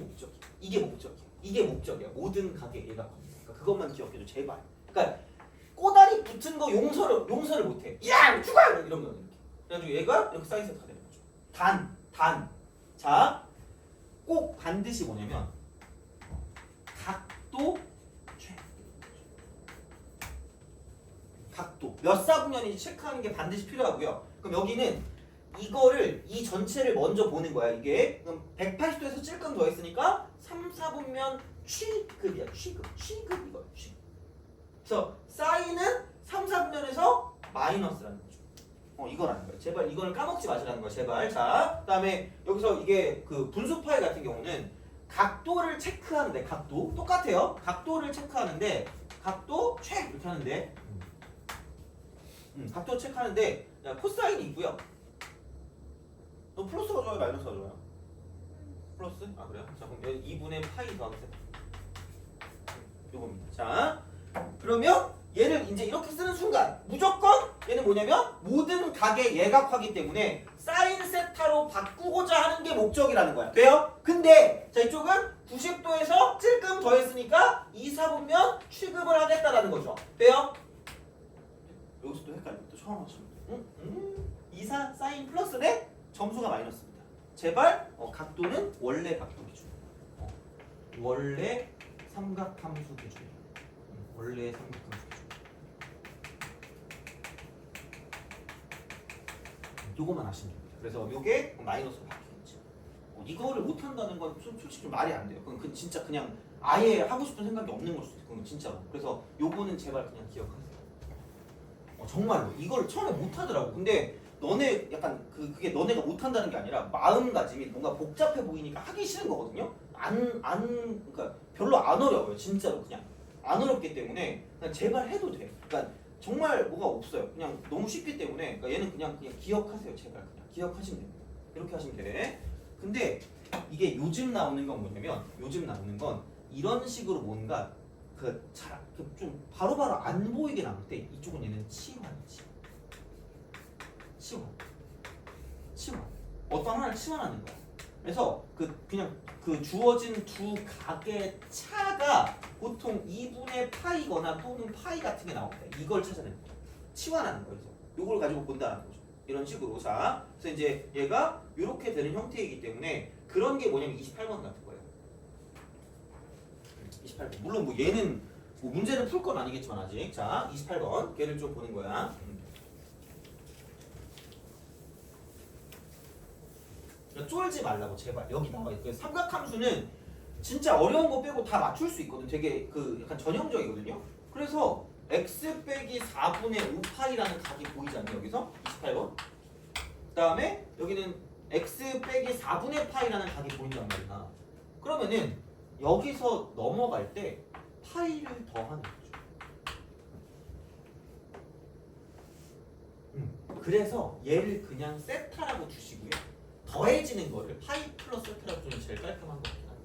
목적이야. 이게 목적이야. 모든 가게 얘가 그러니까 그것만 기억해줘 제발. 그러니까 꼬다리 붙은 거 용서를 못해. 야 죽어 이런 거 이렇게. 그래가지고 얘가 이렇게 사이즈가 되는 거죠. 단. 자, 꼭 반드시 뭐냐면 각도 최. 각도 몇 사분면인지 체크하는 게 반드시 필요하고요. 그럼 여기는 이거를 이 전체를 먼저 보는 거야. 이게 그럼 180도에서 찔끔 더 했으니까 3, 4분면 취급이야. 취급 이거야. 취급. 그래서 사인은 3, 4분면에서 마이너스라는 거죠. 이거라는 거예요. 제발 이걸 까먹지 마시라는 거예요. 제발. 자, 그다음에 여기서 이게 그 분수 파이 같은 경우는 각도를 체크하는데 각도 똑같아요. 각도를 체크하는데 각도 책 이렇게 하는데 각도 체크하는데 코사인이 있고요. 너 플러스가 좋아요, 마이너스가 좋아요? 플러스? 아 그래요? 자 그럼 여기 2분의 파이 더하기 세타 요겁니다. 자 그러면 얘를 이제 이렇게 쓰는 순간 무조건 얘는 뭐냐면 모든 각의 예각화기 때문에 사인 세타로 바꾸고자 하는 게 목적이라는 거야. 돼요? 근데 자 이쪽은 90도에서 찔끔 더했으니까 2, 4분면 취급을 하겠다라는 거죠. 돼요? 여기서 또 헷갈려. 또 처음 하시면 돼. 2, 4 사인 플러스네? 점수가 마이너스입니다. 제발 각도는 원래 각도 기준. 원래 삼각함수 기준. 원래 삼각함수 기준. 요거만 아시면 됩니다. 그래서 요게 마이너스로 바뀌겠지. 이거를 못한다는 건 솔직히 좀 말이 안 돼요. 그건 진짜 그냥 아예 하고 싶은 생각이 없는 걸 수도 있고 그건 진짜로. 그래서 요거는 제발 그냥 기억하세요. 정말로 이걸 처음에 못하더라고. 근데 너네 약간 그게 너네가 못한다는 게 아니라 마음가짐이 뭔가 복잡해 보이니까 하기 싫은 거거든요. 그러니까 별로 안 어려워요. 진짜로 그냥 안 어렵기 때문에 그냥 제발 해도 돼. 그러니까 정말 뭐가 없어요. 그냥 너무 쉽기 때문에 그러니까 얘는 그냥 기억하세요. 제발 그냥 기억하시면 됩니다. 이렇게 하시면 돼. 근데 이게 요즘 나오는 건 뭐냐면 요즘 나오는 건 이런 식으로 뭔가 좀 바로바로 안 보이게 나올 때 이쪽은 얘는 치환이지. 치환. 어떤 하나를 치환하는 거야. 그래서 그냥 주어진 두 각의 차가 보통 2분의 파이거나 또는 파이 같은 게 나올 때 이걸 찾아내는 거야. 치환하는 거예요. 요걸 가지고 본다는 거죠. 이런 식으로. 자, 그래서 이제 얘가 이렇게 되는 형태이기 때문에 그런 게 뭐냐면 28번 같은 거예요. 28번. 물론 뭐 얘는 뭐 문제를 풀 건 아니겠지만 아직. 자, 28번. 걔를 좀 보는 거야. 쫄지 말라고 제발. 여기 나와 있고 삼각함수는 진짜 어려운 거 빼고 다 맞출 수 있거든. 되게 약간 전형적이거든요. 그래서 x 빼기 4분의 5파이라는 각이 보이지 않니 여기서? 28번. 그 다음에 여기는 x 빼기 4분의 파이라는 각이 보인단 말이야. 그러면은 여기서 넘어갈 때 파이를 더하는 거죠. 그래서 얘를 그냥 세타라고 두시고요. 더해지는 거를 파이 플러스 세타라고 두면 제일 깔끔한 것 같긴 한데.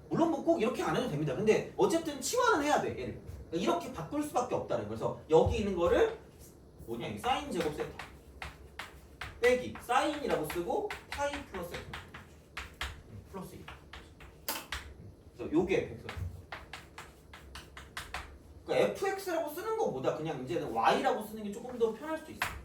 물론 뭐 꼭 이렇게 안 해도 됩니다. 근데 어쨌든 치환은 해야 돼. 얘를. 이렇게 바꿀 수밖에 없다는 거예요. 그래서 여기 있는 거를 뭐냐? 사인 제곱 세타 빼기 사인이라고 쓰고 파이 플러스 세타 플러스 2. 그래서 요게 100. 그러니까 fx라고 쓰는 것보다 그냥 이제는 y라고 쓰는 게 조금 더 편할 수 있어요.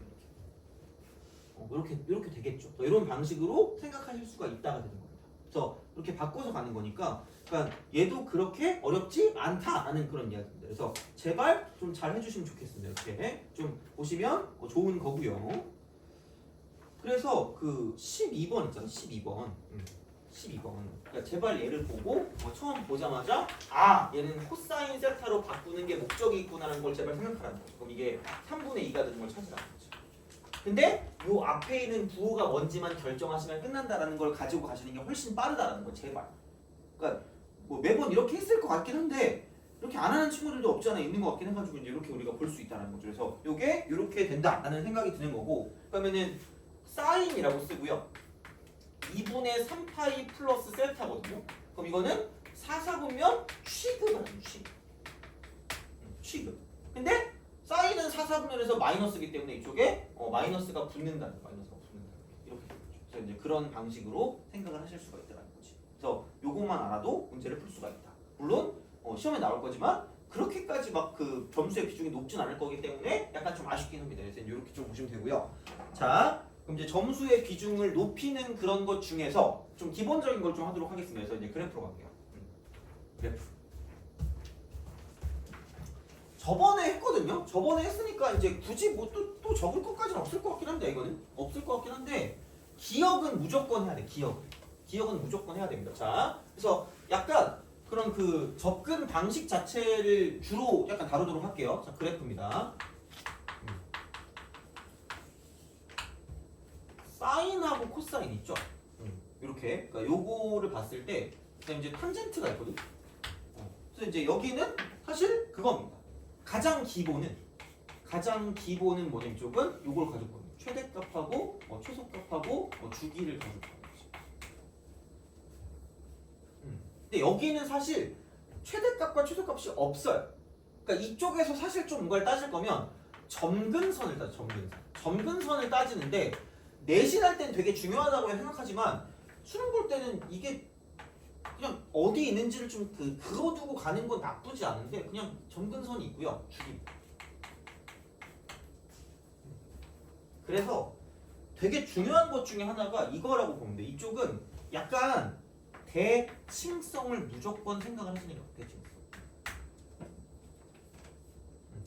이렇게 되겠죠. 이런 방식으로 생각하실 수가 있다가 되는 겁니다. 그래서 이렇게 바꿔서 가는 거니까, 그러니까 얘도 그렇게 어렵지 않다라는 그런 이야기입니다. 그래서 제발 좀 잘 해주시면 좋겠습니다. 이렇게 좀 보시면 좋은 거고요. 그래서 그 12번 있잖아. 12번. 12번. 그러니까 제발 얘를 보고 처음 보자마자 얘는 코사인 세타로 바꾸는 게 목적이 있구나라는 걸 제발 생각하라는 거죠. 그럼 이게 3분의 2가 되는 걸 찾으라는 거죠. 근데 요 앞에 있는 부호가 뭔지만 결정하시면 끝난다라는 걸 가지고 가시는 게 훨씬 빠르다라는 거 제발. 그러니까 뭐 매번 이렇게 했을 것 같긴 한데 이렇게 안 하는 친구들도 없지 않아 있는 것 같긴 해가지고 이제 이렇게 우리가 볼 수 있다는 거죠. 그래서 요게 이렇게 된다라는 생각이 드는 거고, 그러면은 사인이라고 쓰고요. 2분의 3파이 플러스 세타거든요. 그럼 이거는 4, 4분면 취급을 하는 취급. 근데 사인은 4, 4분면에서 마이너스이기 때문에 이쪽에 마이너스가 붙는다는 이렇게 되는 거죠. 그래서 이제 그런 방식으로 생각을 하실 수가 있다는 거지. 그래서 요것만 알아도 문제를 풀 수가 있다. 물론 시험에 나올 거지만 그렇게까지 막 그 점수의 비중이 높진 않을 거기 때문에 약간 좀 아쉽긴 합니다. 그래서 이렇게 좀 보시면 되고요. 자, 그럼 이제 점수의 비중을 높이는 그런 것 중에서 좀 기본적인 걸 좀 하도록 하겠습니다. 그래서 이제 그래프로 갈게요. 그래프. 저번에 했거든요. 저번에 했으니까 이제 굳이 뭐 또 적을 것까지는 없을 것 같긴 한데 이거는 없을 것 같긴 한데 기억은 무조건 해야 돼. 기억은 무조건 해야 됩니다. 자, 그래서 약간 그런 그 접근 방식 자체를 주로 약간 다루도록 할게요. 자, 그래프입니다. 사인하고 코사인 있죠? 이렇게. 그러니까 요거를 봤을 때 그다음에 이제 탄젠트가 있거든. 그래서 이제 여기는 사실 그겁니다. 가장 기본은 뭐냐면 이쪽은 요걸 가졌거든요. 최대값하고 최소값하고 주기를 가졌거든요. 근데 여기는 사실 최대값과 최소값이 없어요. 그러니까 이쪽에서 사실 좀 뭔가를 따질 거면 점근선을 따져. 점근선을 따지는데 내신할 땐 되게 중요하다고 생각하지만 수능 볼 때는 이게 그냥 어디 있는지를 좀 그어두고 가는 건 나쁘지 않은데 그냥 점근선이 있고요. 주기. 그래서 되게 중요한 것 중에 하나가 이거라고 보면 돼. 이쪽은 약간 대칭성을 무조건 생각을 하시는 게 대칭성.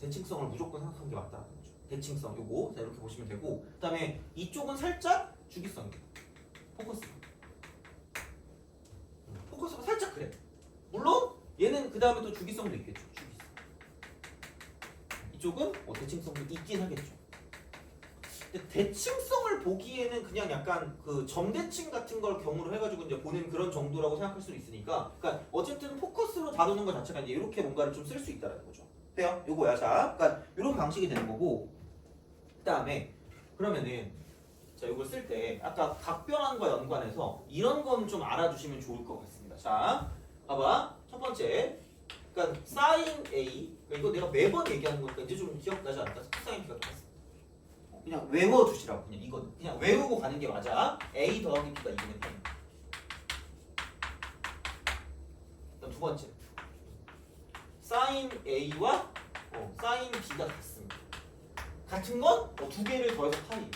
대칭성을 무조건 생각하는 게 맞다는 거죠. 대칭성 요거 자, 이렇게 보시면 되고 그다음에 이쪽은 살짝 주기성이에요. 포커스가 살짝 그래. 물론 얘는 그 다음에 또 주기성도 있겠죠. 주기성. 이쪽은 대칭성도 있긴 하겠죠. 근데 대칭성을 보기에는 그냥 약간 그 점대칭 같은 걸 경우로 해가지고 이제 보는 그런 정도라고 생각할 수도 있으니까, 그러니까 어쨌든 포커스로 다루는 것 자체가 이제 이렇게 뭔가를 좀 쓸 수 있다는 거죠. 돼요? 요거야. 자, 그러니까 이런 방식이 되는 거고, 그다음에 그러면은 자 이걸 쓸 때 아까 각변환과 연관해서 이런 건 좀 알아두시면 좋을 것 같습니다. 자, 봐봐. 첫 번째, 그러니까 sin A, 그러니까 이거 내가 매번 얘기하는 거니까 이제 좀 기억나지 않을까? sin B가 똑같습니다. 그냥 외워두시라고. 그냥 이거는 그냥 외우고 가는 게 맞아. A 더하기 B가 2분의 8. 그다음 두 번째, sin A와 sin B가 같습니다. 같은 건 두 개를 더해서 8이에요.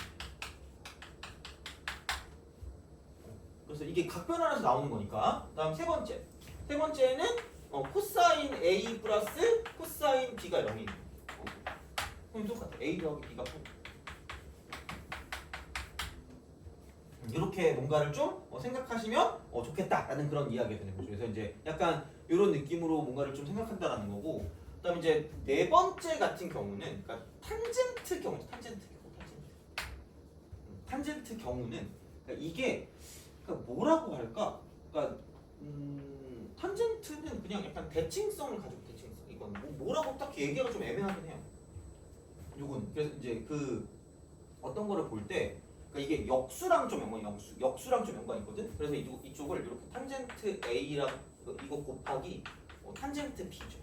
그래서 이게 각변환에서 나오는 거니까. 그다음 세 번째는 코사인 A 플러스 코사인 B가 0이에요. 그럼 똑같아. A 더하기 B가 8. 이렇게 뭔가를 좀 생각하시면 좋겠다라는 그런 이야기가 되는 거죠. 그래서 이제 약간 이런 느낌으로 뭔가를 좀 생각한다라는 거고. 그다음에 이제 네 번째 같은 경우는 그러니까 탄젠트 경우는 그러니까 이게 그러니까 뭐라고 할까? 그러니까 탄젠트는 그냥 약간 대칭성을 가지고 대칭성. 이건 뭐라고 딱히 얘기가 좀 애매하긴 해요. 요건 그래서 이제 그 어떤 거를 볼 때 그러니까 이게 역수랑 좀 연관이 있거든. 그래서 이쪽을 이렇게 탄젠트 A랑 이거 곱하기 탄젠트 B죠.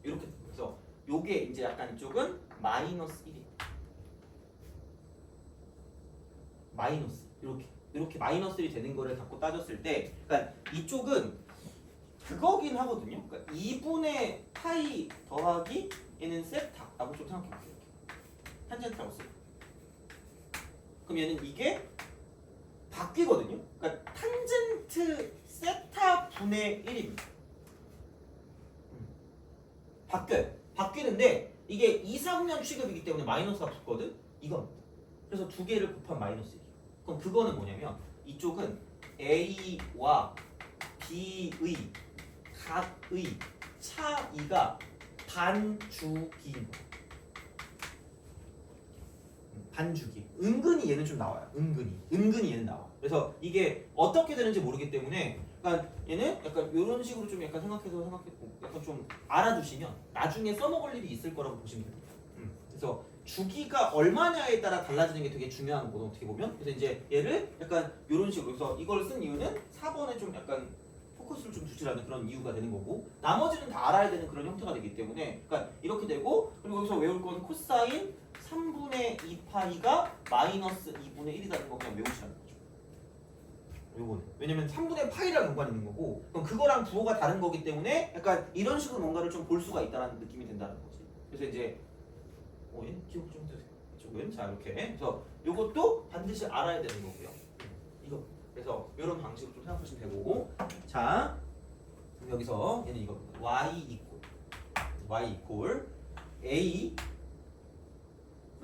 이렇게. 그래서 요게 이제 약간 이쪽은 마이너스 1이에요. 마이너스 이렇게 마이너스 1이 되는 거를 갖고 따졌을 때, 그러니까 이쪽은 그거긴 하거든요. 그러니까 2분의 파이 더하기 얘는 세타라고 좀 생각해볼게요. 탄젠트라고 쓰고. 그럼 얘는 이게 바뀌거든요. 그러니까 탄젠트 세타 분의 1입니다. 바뀌어요. 바뀌는데 이게 이상면 취급이기 때문에 마이너스가 붙거든. 이겁니다. 그래서 두 개를 곱한 마이너스 1이에요. 그럼 그거는 뭐냐면 이쪽은 A와 B의 각의 차이가 반주기인 거예요. 반주기. 은근히 얘는 좀 나와요. 은근히 얘는 나와. 그래서 이게 어떻게 되는지 모르기 때문에, 그러니까 얘는 약간 이런 식으로 좀 약간 생각해서 약간 좀 알아두시면 나중에 써먹을 일이 있을 거라고 보시면 됩니다. 그래서 주기가 얼마냐에 따라 달라지는 게 되게 중요한 거거든, 어떻게 보면. 그래서 이제 얘를 약간 이런 식으로 해서 이걸 쓴 이유는 4번에 좀 약간 포커스를 좀 두시라는 그런 이유가 되는 거고, 나머지는 다 알아야 되는 그런 형태가 되기 때문에, 그러니까 이렇게 되고, 그리고 여기서 외울 건 코사인 3분의 2파이가 마이너스 2분의 1이라는 거 그냥 외우시라는 거죠. 요거는 왜냐면 3분의 파이랑 연관이 있는 거고 그럼 그거랑 부호가 다른 거기 때문에 약간 이런 식으로 뭔가를 좀 볼 수가 있다는 느낌이 든다는 거지. 그래서 이제 얘 기억 좀 해주세요. 이쪽은 자 이렇게 그래서 요것도 반드시 알아야 되는 거고요. 이거 그래서 이런 방식으로 좀 생각하시면 되고 자 그럼 여기서 얘는 이거 y 이퀄 a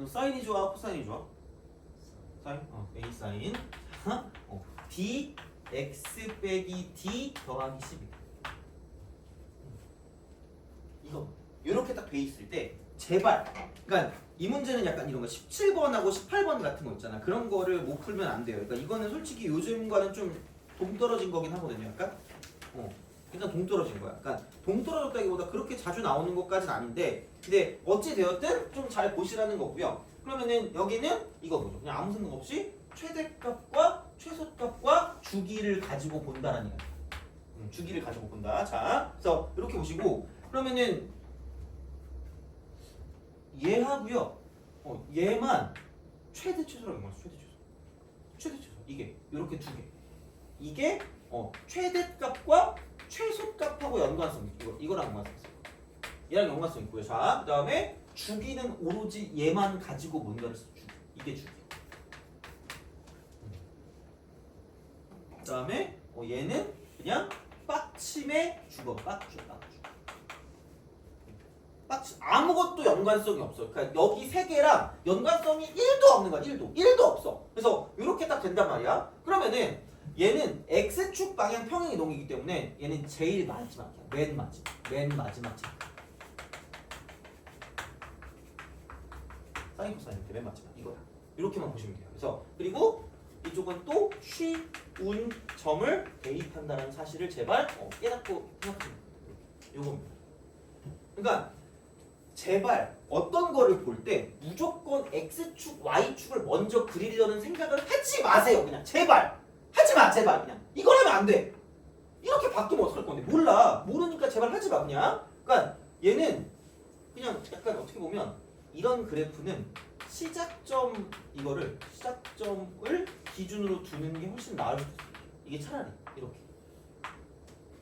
사인이 좋아 코사인이 좋아? 사인? a 사인 d x 빼기 d 더하기 10이다. 이거 이렇게 딱 돼 있을 때 제발 그러니까 이 문제는 약간 이런 거 17번하고 18번 같은 거 있잖아. 그런 거를 못 풀면 안 돼요. 그러니까 이거는 솔직히 요즘과는 좀 동떨어진 거긴 하거든요. 약간 일단 동떨어진 거야. 그러니까 동떨어졌다기보다 그렇게 자주 나오는 것까지는 아닌데 근데 어찌 되었든 좀 잘 보시라는 거고요. 그러면은 여기는 이거 뭐죠? 그냥 아무 생각 없이 최대값과 최소값과 주기를 가지고 본다라는 얘기야. 주기를 가지고 본다. 자, 그래서 이렇게 보시고 그러면은 얘하고요. 얘만 최대 최소라고 말해. 최대 최소. 이게 이렇게 두 개. 이게 최대값과 최소값하고 연관성 이거랑 연관성 있어요. 얘랑 연관성 있고요. 자, 그다음에 주기는 오로지 얘만 가지고 뭔가를 써. 이게 주기. 그다음에 얘는 그냥 빡침의 주거. 빡주. 아무것도 연관성이 없어. 그러니까 여기 세 개랑 연관성이 1도 없는 거야. 1도 없어. 그래서 이렇게 딱 된단 말이야. 그러면은 얘는 x축 방향 평행 이동이기 때문에 얘는 제일 마지막이야. 맨 마지막 책. 사인 코사인 이렇게 맨 마지막 이거야. 이렇게만 보시면 돼요. 그래서 그리고 이쪽은 또 쉬운 점을 대입한다는 사실을 제발 깨닫고 생각하시면 돼요. 요겁니다. 그러니까 제발 어떤 거를 볼 때 무조건 x축, y축을 먼저 그리려는 생각을 하지 마세요. 그냥 제발 하지 마. 제발 그냥 이걸 하면 안 돼. 이렇게 바뀌면 어떡할 건데 모르니까 제발 하지 마. 그냥 그러니까 얘는 그냥 약간 어떻게 보면 이런 그래프는 시작점을 기준으로 두는 게 훨씬 나을 수도 있어요. 이게 차라리 이렇게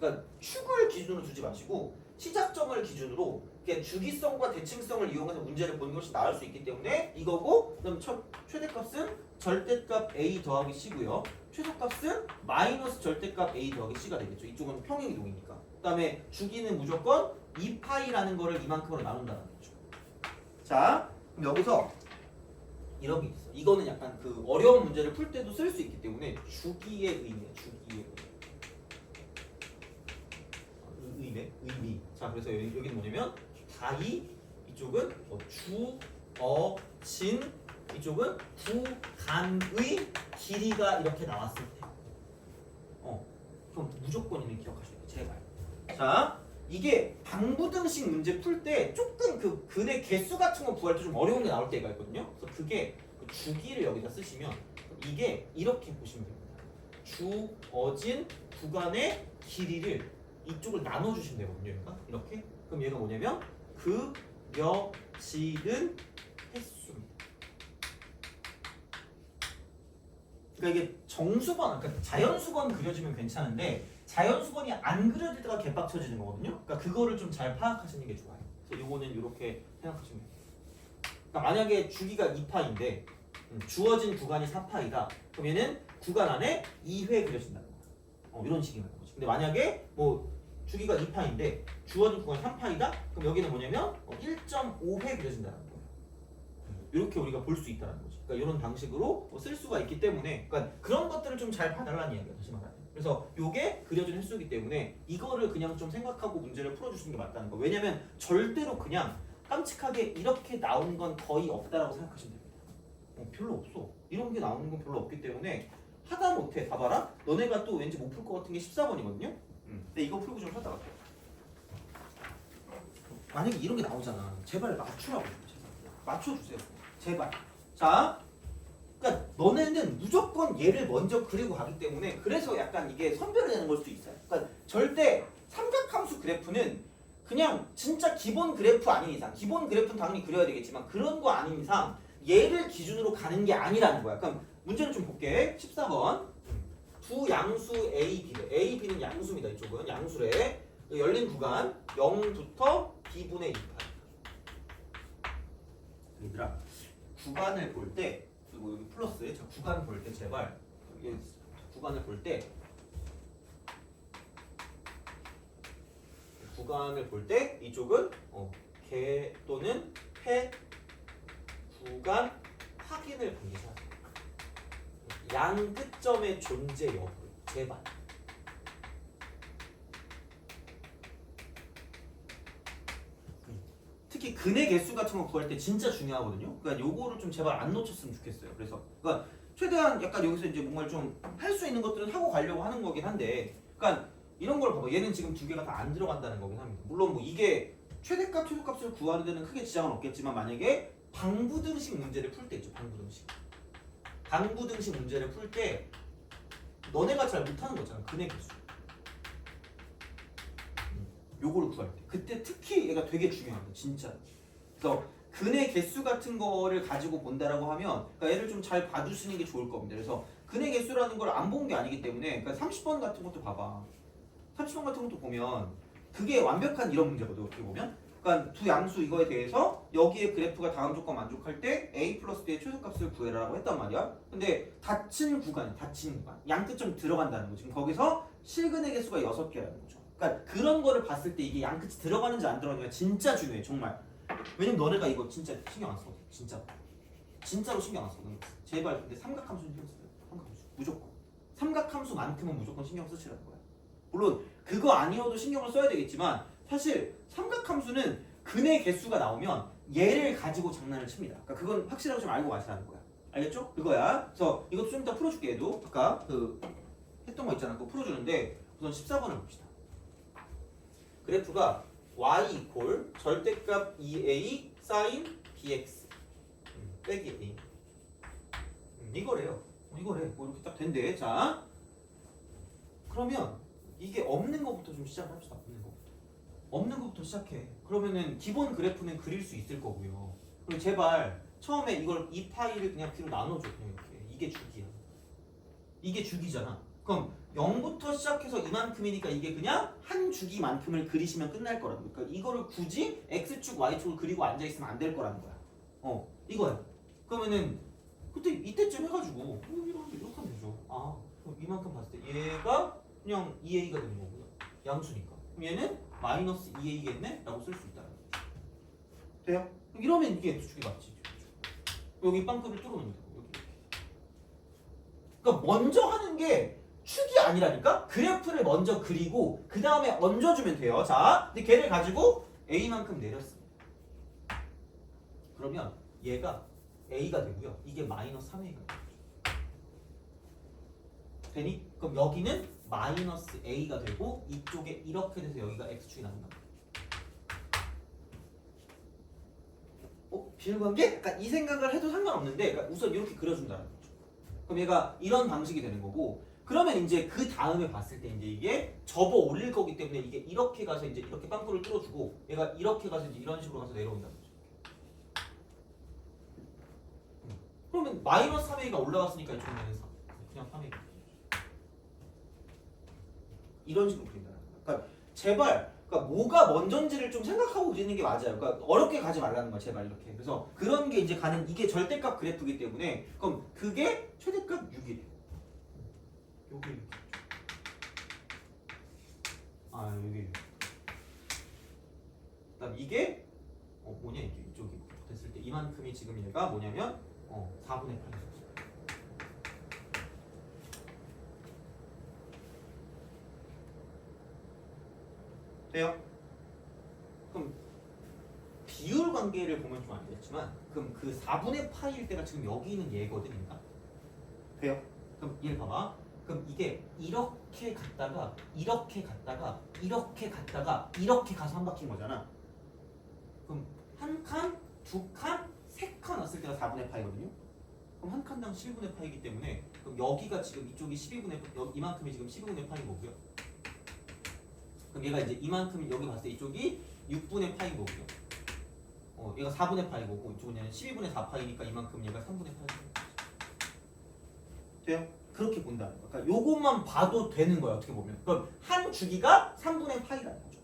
그러니까 축을 기준으로 두지 마시고 시작점을 기준으로 주기성과 대칭성을 이용해서 문제를 보는 것이 나을 수 있기 때문에 이거고 그다음 최대값은 절대값 a 더하기 c고요. 최소값은 마이너스 절대값 a 더하기 c가 되겠죠. 이쪽은 평행이동이니까. 그다음에 주기는 무조건 2파이라는 거를 이만큼으로 나눈다는 거죠. 자, 그럼 여기서 이런 게 있어. 이거는 약간 그 어려운 문제를 풀 때도 쓸 수 있기 때문에 주기의 의미야. 의미. 자, 그래서 여기는 뭐냐면 다이, 이쪽은 주어진, 이쪽은 구간의 길이가 이렇게 나왔을 때 그럼 무조건 얘는 기억하셔야 돼요. 제발. 자, 이게 방부등식 문제 풀 때 조금 그 근의 개수 같은 거 구할 때 좀 어려운 게 나올 때가 있거든요. 그래서 그게 그 주기를 여기다 쓰시면 이게 이렇게 보시면 됩니다. 주어진 구간의 길이를 이쪽을 나눠주시면 되거든요. 그러니까 이렇게. 그럼 얘가 뭐냐면 그려지는 횟수입니다. 그러니까 이게 정수번, 그러니까 자연수번 그려지면 괜찮은데 자연수번이 안 그려질 때가 개빡쳐지는 거거든요. 그러니까 그거를 좀 잘 파악하시는 게 좋아요. 그래서 이거는 이렇게 생각하시면 돼요. 그러니까 만약에 주기가 2파인데 주어진 구간이 4파이다. 그럼 얘는 구간 안에 2회 그려진다는 거야. 이런 식인 거지. 근데 만약에 뭐 주기가 2파인데 주어진 구간이 3파이다? 그럼 여기는 뭐냐면 1.5회 그려진다는 거예요. 이렇게 우리가 볼 수 있다는 거지. 그러니까 이런 방식으로 쓸 수가 있기 때문에 그러니까 그런 것들을 좀 잘 봐달라는 이야기야. 다시 말하면. 그래서 이게 그려진 횟수이기 때문에 이거를 그냥 좀 생각하고 문제를 풀어주시는 게 맞다는 거. 왜냐면 절대로 그냥 깜찍하게 이렇게 나온 건 거의 없다라고 생각하시면 됩니다. 별로 없어. 이런 게 나오는 건 별로 없기 때문에 하다못해 봐봐라. 너네가 또 왠지 못 풀 것 같은 게 14번이거든요. 근데 이거 풀고 좀 살다 갈게요. 만약에 이런 게 나오잖아. 제발 맞추라고. 맞춰주세요. 제발. 자, 그러니까 너네는 무조건 얘를 먼저 그리고 가기 때문에 그래서 약간 이게 선별이 되는 걸 수도 있어요. 그러니까 절대 삼각함수 그래프는 그냥 진짜 기본 그래프 아닌 이상, 기본 그래프는 당연히 그려야 되겠지만 그런 거 아닌 이상 얘를 기준으로 가는 게 아니라는 거야. 그럼 문제를 좀 볼게. 14번. 두 양수 A, B래. A, B는 양수입니다. 이쪽은 양수래. 열린 구간 0부터 B분의 2파이. 얘들아, 구간을 볼 때, 그리고 여기 플러스, 자, 구간 볼 때 제발, 여기 구간을 볼 때, 이쪽은 개 또는 폐 구간 확인을 반드시 하세요. 양 끝점의 존재 여부를 제발. 특히 근의 개수 같은 거 구할 때 진짜 중요하거든요. 그러니까 요거를 좀 제발 안 놓쳤으면 좋겠어요. 그래서 그러니까 최대한 약간 여기서 이제 뭔가를 좀 할 수 있는 것들은 하고 가려고 하는 거긴 한데, 그러니까 이런 걸 봐봐. 얘는 지금 두 개가 다 안 들어간다는 거긴 합니다. 물론 뭐 이게 최대값, 최소값을 구하는 데는 크게 지장은 없겠지만, 만약에 방부등식 문제를 풀 때 있죠. 방부등식 문제를 풀 때 너네가 잘 못하는 거 있잖아. 근의 개수. 요거를 구할 때. 그때 특히 얘가 되게 중요합니다. 진짜. 그래서 근의 개수 같은 거를 가지고 본다라고 하면, 그러니까 얘를 좀 잘 봐주시는 게 좋을 겁니다. 그래서 근의 개수라는 걸 안 본 게 아니기 때문에, 그러니까 30번 같은 것도 봐봐. 30번 같은 것도 보면 그게 완벽한 이런 문제거든. 어떻게 보면. 그러니까 두 양수 이거에 대해서 여기에 그래프가 다음 조건 만족할 때 a 플러스 b의 최소값을 구해라라고 했단 말이야. 근데 닫힌 구간. 양 끝점 들어간다는 거. 지금 거기서 실근의 개수가 6개라는 거죠. 그러니까 그런 거를 봤을 때 이게 양 끝이 들어가는지 안 들어가는지가 진짜 중요해. 정말. 왜냐면 너네가 이거 진짜 신경 안 써. 진짜로 신경 안 써. 제발. 근데 삼각함수 신경 써요. 삼각함수. 무조건. 삼각함수만큼은 무조건 신경 쓰시라는 거야. 물론 그거 아니어도 신경을 써야 되겠지만, 사실 삼각함수는 근의 개수가 나오면 얘를 가지고 장난을 칩니다. 그러니까 그건 확실하게 좀 알고 가시라는 거야. 알겠죠? 그거야. 그래서 이것도 좀 이따 풀어줄게. 얘도 아까 그 했던 거 있잖아. 그거 풀어주는데 우선 14번을 봅시다. 그래프가 y 이퀄 절대값 2a sin bx 빼기 a. 이거래요. 이거래. 뭐 이렇게 딱 된대. 자, 그러면 이게 없는 것부터 좀 시작합시다. 없는 것부터 시작해. 그러면은 기본 그래프는 그릴 수 있을 거고요. 그리고 제발 처음에 이걸 이 파이를 그냥 b로 나눠줘. 그냥 이렇게. 이게 주기야. 이게 주기잖아. 그럼 0부터 시작해서 이만큼이니까 이게 그냥 한 주기만큼을 그리시면 끝날 거라는 거야. 그러니까 이거를 굳이 x축, y축을 그리고 앉아있으면 안 될 거라는 거야. 이거야. 그러면은 그때 이때쯤 해가지고 이렇게 하면 되죠. 아, 그럼 이만큼 봤을 때 얘가 그냥 2a가 되는 거고요. 양수니까. 그럼 얘는 마이너스 2a겠네? 라고 쓸 수 있다는 거죠. 돼요? 이러면 이게 x축이 맞지. 여기 빵급을 뚫어놓으면 되고 여기 이렇게. 그러니까 먼저 하는 게 축이 아니라니까? 그래프를 먼저 그리고 그 다음에 얹어주면 돼요. 자, 근데 걔를 가지고 a만큼 내렸습니다. 그러면 얘가 a가 되고요. 이게 마이너스 3a가 되죠. 되니? 그럼 여기는 마이너스 a가 되고 이쪽에 이렇게 돼서 여기가 x축이 나온다. 비율관계? 약간 이 생각을 해도 상관없는데, 그러니까 우선 이렇게 그려준다는 거죠. 그럼 얘가 이런 방식이 되는 거고, 그러면 이제 그 다음에 봤을 때 이제 이게 접어 올릴 거기 때문에 이게 이렇게 가서 이제 이렇게 빵꾸를 뚫어주고, 얘가 이렇게 가서 이제 이런 식으로 가서 내려온다는 거죠. 그러면 마이너스 3a가 올라갔으니까 이쪽에는 그냥 3a. 이런 식으로 그린다. 그러니까 제발, 그러니까 뭐가 먼저인지를 좀 생각하고 그리는 게 맞아요. 그러니까 어렵게 가지 말라는 거야, 제발 이렇게. 그래서 그런 게 이제 가는, 이게 절대값 그래프이기 때문에, 그럼 그게 최대값 6이래요. 여기 이렇게. 여기. 그다음 이게 뭐냐, 이게 이쪽이 됐을 때 이만큼이 지금 얘가 뭐냐면 4분의 8. 돼요? 그럼 비율 관계를 보면 좀 알겠지만, 그럼 그 4분의 파일 때가 지금 여기 있는 얘거든요. 돼요? 그럼 얘를 봐봐. 그럼 이게 이렇게 갔다가 이렇게 갔다가 이렇게 갔다가 이렇게 가서 한 바퀴인 거잖아. 그럼 한 칸, 두 칸, 세 칸 왔을 때가 4분의 파이거든요. 그럼 한 칸당 7분의 파이기 때문에, 그럼 여기가 지금 이쪽이 12분의 이만큼이 지금 12분의 파인 거고요. 그럼 얘가 이제 이만큼 여기 봤을 때 이쪽이 6분의 파인 거고요. 얘가 4분의 파인 거고, 이쪽은 얘는 12분의 4파이니까 이만큼 얘가 3분의 파인 거고요. 돼요? 그렇게 본다는 거야. 그러니까 요것만 봐도 되는 거야 어떻게 보면. 그럼 한 주기가 3분의 파이라는 거죠.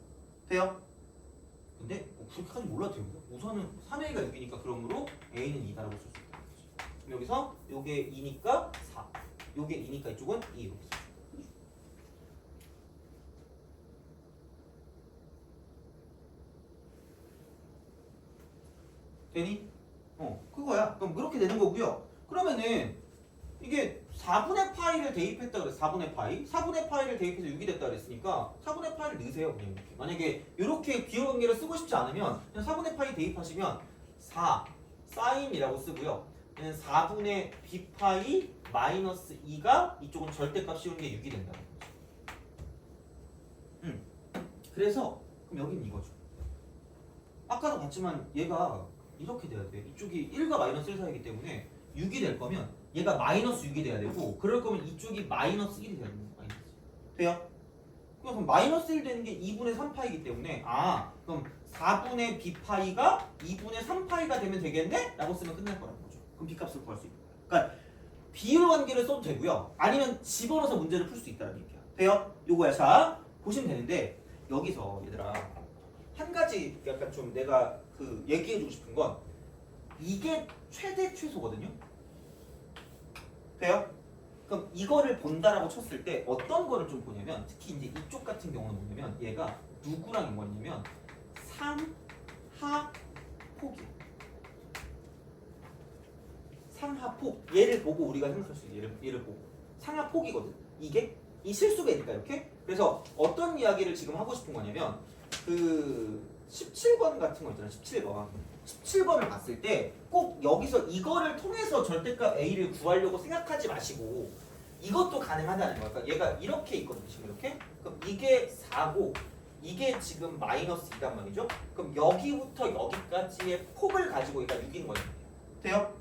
돼요? 근데 뭐 그렇게까지 몰라도 되고요. 우선은 3A가 6이니까 그러므로 A는 2다라고 쓸 수 있다. 그럼 여기서 요게 2니까 4, 요게 2니까 이쪽은 2 이렇게 써. 되니? 그거야. 그럼 그렇게 되는 거고요. 그러면은 이게 4분의 파이를 대입했다 그랬어. 4분의 파이. 4분의 파이를 대입해서 6이 됐다 그랬으니까 4분의 파이를 넣으세요. 그냥 이렇게. 만약에 이렇게 비율관계를 쓰고 싶지 않으면 그냥 4분의 파이 대입하시면 4 사인이라고 쓰고요. 4분의 b파이 마이너스 2가 이쪽은 절대값 씌우는 게 6이 된다는 거죠. 그래서 그럼 여기는 이거죠. 아까도 봤지만 얘가 이렇게 돼야 돼. 이쪽이 1과 마이너스 1 사이이기 때문에 6이 될 거면 얘가 마이너스 6이 돼야 되고 그럴 거면 이쪽이 마이너스 1이 돼야 되는 거야. 돼요? 그럼 마이너스 1 되는 게 2분의 3파이기 때문에 그럼 4분의 b파이가 2분의 3파이가 되면 되겠네? 라고 쓰면 끝날 거라는 거죠. 그럼 b값을 구할 수 있는 거야. 그러니까 비율 관계를 써도 되고요. 아니면 집어넣어서 문제를 풀 수 있다는 얘기야. 돼요? 요거야. 자, 보시면 되는데 여기서 얘들아 한 가지 약간 좀 내가 얘기해주고 싶은 건 이게 최대 최소거든요. 돼요? 그럼 이거를 본다라고 쳤을 때 어떤 거를 좀 보냐면 특히 이제 이쪽 같은 경우는 뭐냐면 얘가 누구랑 연관이냐면 상하폭이야. 상하폭. 얘를 보고 우리가 생각할 수 있어요. 얘를 보고 상하폭이거든. 이게 이 실수가 있으니까 이렇게. 그래서 어떤 이야기를 지금 하고 싶은 거냐면 17번 같은 거 있잖아. 17번을 봤을 때 꼭 여기서 이거를 통해서 절대값 A를 구하려고 생각하지 마시고 이것도 가능하다는 거야. 그러니까 얘가 이렇게 있거든요. 지금 이렇게. 그럼 이게 4고 이게 지금 마이너스 2단 말이죠. 그럼 여기부터 여기까지의 폭을 가지고 얘가 6인 거예요. 돼요?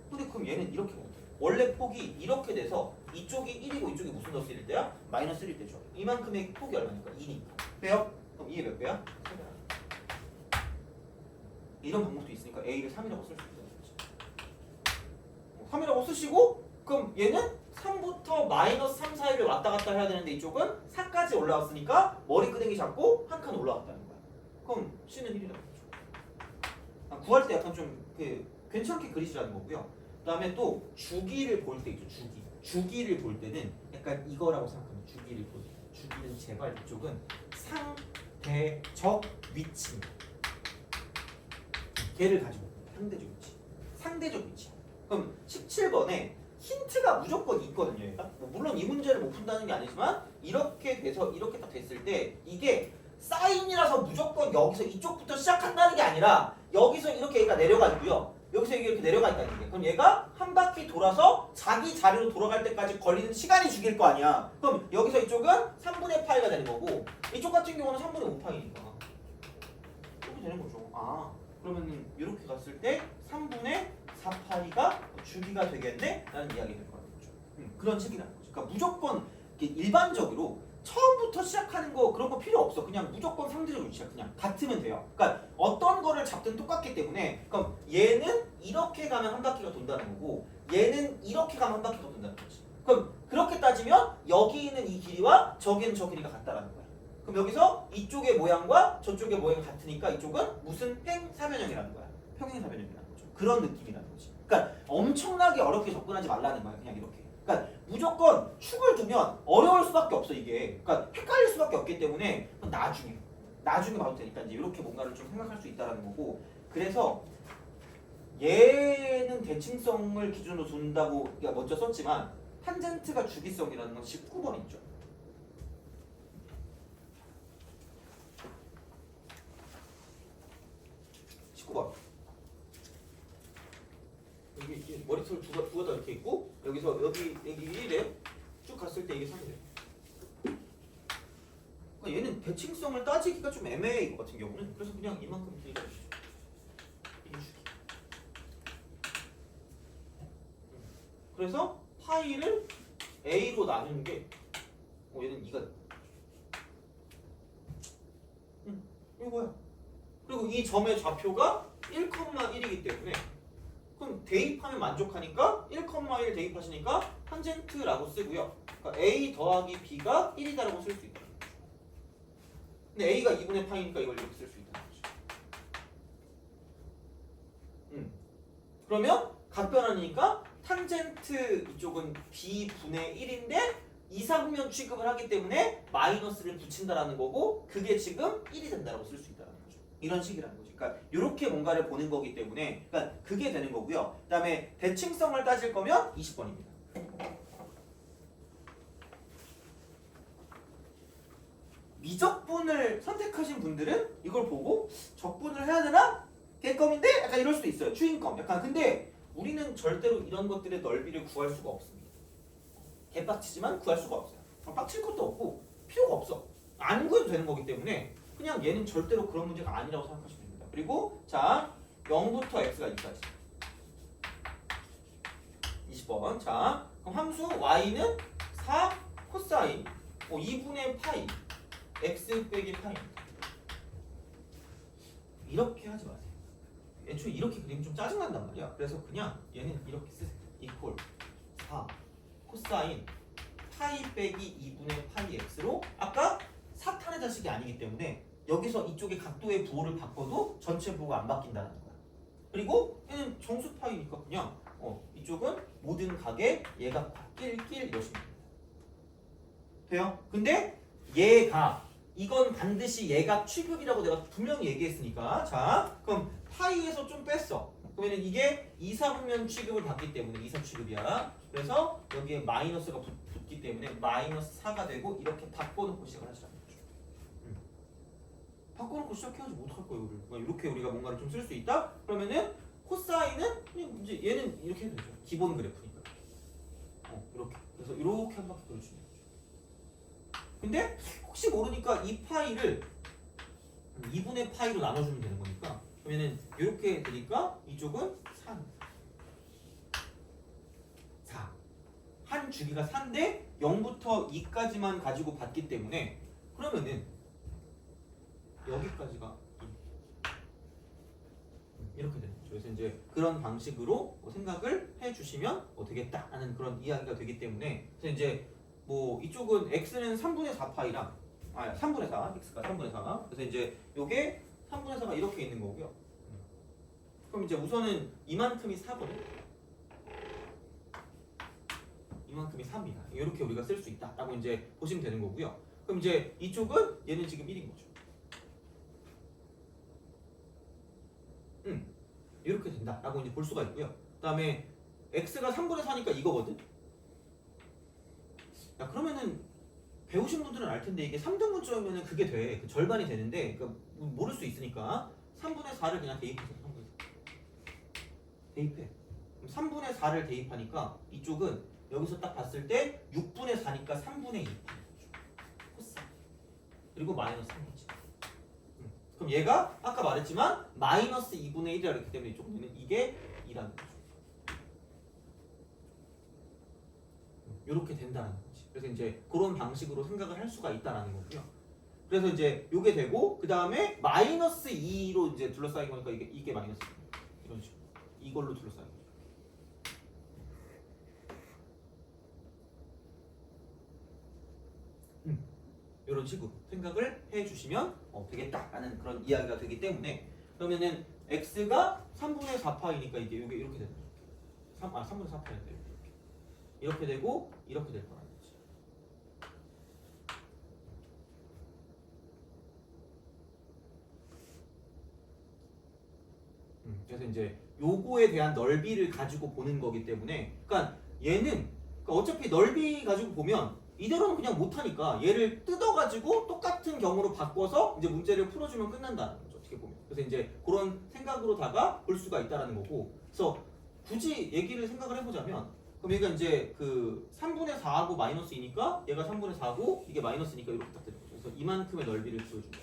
근데 그럼 얘는 이렇게 먹어요. 원래 폭이 이렇게 돼서 이쪽이 1이고 이쪽이 무슨 더 1일 때야? 마이너스 1일 때죠. 이만큼의 폭이 얼마니까? 2니까. 돼요? 그럼 이게 몇 배야? 3배야. 이런 방법도 있으니까 A를 3이라고 쓸 수 있다는 거지. 3이라고 쓰시고 그럼 얘는 3부터 마이너스 3 사이를 왔다 갔다 해야 되는데 이쪽은 4까지 올라왔으니까 머리끄댕이 잡고 한 칸 올라왔다는 거야. 그럼 C는 1이라는 거죠. 구할 때 약간 좀 괜찮게 그리시라는 거고요. 그 다음에 또 주기를 볼 때 있죠. 주기를 볼 때는 약간 이거라고 생각하면 주기를 볼 때. 주기는 제발 이쪽은 상대적 위치. 걔를 가지고 상대적 위치. 상대적 위치. 그럼 17번에 힌트가 무조건 있거든요. 얘가. 물론 이 문제를 못 푼다는 게 아니지만 이렇게 돼서 이렇게 딱 됐을 때 이게 사인이라서 무조건 여기서 이쪽부터 시작한다는 게 아니라 여기서 이렇게 얘가 내려가 있고요. 여기서 이렇게 내려가 있다는 게. 그럼 얘가 한 바퀴 돌아서 자기 자리로 돌아갈 때까지 걸리는 시간이 죽일 거 아니야. 그럼 여기서 이쪽은 3분의 파이가 되는 거고 이쪽 같은 경우는 3분의 5파이니까 이렇게 되는 거죠. 그러면 이렇게 갔을 때 3분의 4파이가 주기가 되겠네? 라는 이야기가 될 거라는 거죠. 그런 식이라는 거죠. 그러니까 무조건 일반적으로 처음부터 시작하는 거 그런 거 필요 없어. 그냥 무조건 상대적 위치야. 그냥 같으면 돼요. 그러니까 어떤 거를 잡든 똑같기 때문에 그럼 얘는 이렇게 가면 한 바퀴가 돈다는 거고 얘는 이렇게 가면 한 바퀴가 돈다는 거지. 그럼 그렇게 따지면 여기 있는 이 길이와 저기는 저 길이가 같다라는 거야. 그럼 여기서 이쪽의 모양과 저쪽의 모양이 같으니까 이쪽은 무슨 횡사변형이라는 거야. 평행사변형이라는 거죠. 그런 느낌이라는 거지. 그러니까 엄청나게 어렵게 접근하지 말라는 거야. 그냥 이렇게. 그러니까 무조건 축을 두면 어려울 수밖에 없어 이게. 그러니까 헷갈릴 수밖에 없기 때문에 나중에 봐도 되니까 이제 이렇게 뭔가를 좀 생각할 수 있다라는 거고. 그래서 얘는 대칭성을 기준으로 둔다고 먼저 썼지만 탄젠트가 주기성이라는 건 19번 있죠. 19번. 여기 머리털 두가 다 이렇게 있고 여기서 여기 1에 쭉 갔을 때 이게 3이래. 그러니까 얘는 대칭성을 따지기가 좀 애매해 이거 같은 경우는. 그래서 그냥 이만큼 길이가 주죠. 이게 주기. 그래서 파이를 A로 나누는 게 얘는 2가 이거야. 그리고 이 점의 좌표가 1,1이기 때문에 그럼 대입하면 만족하니까 1,1 대입하시니까 탄젠트라고 쓰고요. 그러니까 a 더하기 b가 1이다라고 쓸 수 있다. 근데 a가 2분의 파이니까 이걸 이렇게 쓸 수 있다는 거죠. 그러면 각변환이니까 탄젠트 이쪽은 b분의 1인데 이상면 취급을 하기 때문에 마이너스를 붙인다라는 거고 그게 지금 1이 된다라고 쓸 수 있다는 거죠. 이런 식이라는 거죠. 그러니까 이렇게 뭔가를 보는 거기 때문에 그러니까 그게 되는 거고요. 그다음에 대칭성을 따질 거면 20번입니다. 미적분을 선택하신 분들은 이걸 보고 적분을 해야 되나? 개껌인데? 약간 이럴 수도 있어요. 추인껌. 약간 근데 우리는 절대로 이런 것들의 넓이를 구할 수가 없습니다. 개빡치지만 구할 수가 없어요. 빡칠 것도 없고 필요가 없어. 안 구해도 되는 거기 때문에 그냥 얘는 절대로 그런 문제가 아니라고 생각하시면 됩니다. 그리고 자 0부터 x가 2까지 20번. 자 그럼 함수 y는 4 코사인 2분의 파이 x 빼기 파이입니다. 이렇게 하지 마세요. 애초에 이렇게 그리면 좀 짜증난단 말이야. 그래서 그냥 얘는 이렇게 쓰세요. 이퀄 4 코사인 파이 빼기 2분의 파이 x로 아까 사탄의 자식이 아니기 때문에 여기서 이쪽에 각도의 부호를 바꿔도 전체 부호가 안 바뀐다는 거야. 그리고 얘는 정수 파이니까 그냥 이쪽은 모든 각의 얘가 낄낄 이러시면 됩니다. 돼요? 근데 얘가 이건 반드시 얘가 취급이라고 내가 분명히 얘기했으니까 자 그럼 파이에서 좀 뺐어. 그러면 이게 2, 4분면 취급을 받기 때문에 2, 4 취급이야. 그래서 여기에 마이너스가 붙기 때문에 마이너스 4가 되고 이렇게 바꿔놓고 시작을 하시라는 거죠. 바꿔놓고 시작해야지 뭐 어떡할 거예요 우리. 이렇게 우리가 뭔가를 좀 쓸 수 있다? 그러면은 코사인은 이제 얘는 이렇게 해도 되죠. 기본 그래프니까. 이렇게. 그래서 이렇게 한 바퀴 돌려주면 되죠. 근데 혹시 모르니까 이 파이를 2분의 파이로 나눠주면 되는 거니까 그러면은 이렇게 되니까 이쪽은 3 4 한 주기가 4인데 0부터 2까지만 가지고 받기 때문에 그러면은 여기까지가 2 이렇게 되는 거죠. 그래서 이제 그런 방식으로 생각을 해주시면 되겠다 하는 그런 이야기가 되기 때문에 그래서 이제 뭐 이쪽은 x는 3분의 4 파이랑 3분의 4 x가 3분의 4 그래서 이제 요게 3분의 4가 이렇게 있는 거고요. 그럼 이제 우선은 이만큼이 4거든. 이만큼이 4입니다. 이렇게 우리가 쓸 수 있다라고 이제 보시면 되는 거고요. 그럼 이제 이쪽은 얘는 지금 1인 거죠. 이렇게 된다라고 이제 볼 수가 있고요. 그다음에 x가 3분의 4니까 이거거든. 야 그러면은 배우신 분들은 알 텐데 이게 3등분점이면은 그게 돼. 그 절반이 되는데 그러니까 모를 수 있으니까 3분의 4를 그냥 대입하세요. 3분의 4. 대입해. 그럼 3분의 4를 대입하니까 이쪽은 여기서 딱 봤을 때 6분의 4니까 3분의 2 코사. 그리고 마이너스 3이지. 그럼 얘가 아까 말했지만 마이너스 2분의 1이라 그랬기 때문에 이쪽은 이게 2라는 거죠. 이렇게 된다는 거지. 그래서 이제 그런 방식으로 생각을 할 수가 있다라는 거고요. 그래서 이제 요게 되고 그 다음에 마이너스 2로 이제 둘러싸인 거니까 이게 마이너스 2 이런 식으로 이걸로 둘러싸인 거죠. 이런 식으로 생각을 해주시면 되겠다라는 그런 이야기가 되기 때문에 그러면은 x가 3분의 4파이니까 이게 이렇게 되는 거죠. 3분의 4파이니까 이렇게 되고 이렇게 될 거라는 거지. 그래서 이제 요거에 대한 넓이를 가지고 보는 거기 때문에 그러니까 얘는 그러니까 어차피 넓이 가지고 보면 이대로는 그냥 못하니까 얘를 뜯어가지고 똑같은 경우로 바꿔서 이제 문제를 풀어주면 끝난다는 거죠. 어떻게 보면. 그래서 이제 그런 생각으로다가 볼 수가 있다는 거고. 그래서 굳이 얘기를 생각을 해보자면 그럼 얘가 이제 그 3분의 4하고 마이너스 2니까 얘가 3분의 4고 이게 마이너스니까 이렇게 딱 되는 거죠. 그래서 이만큼의 넓이를 보여준다.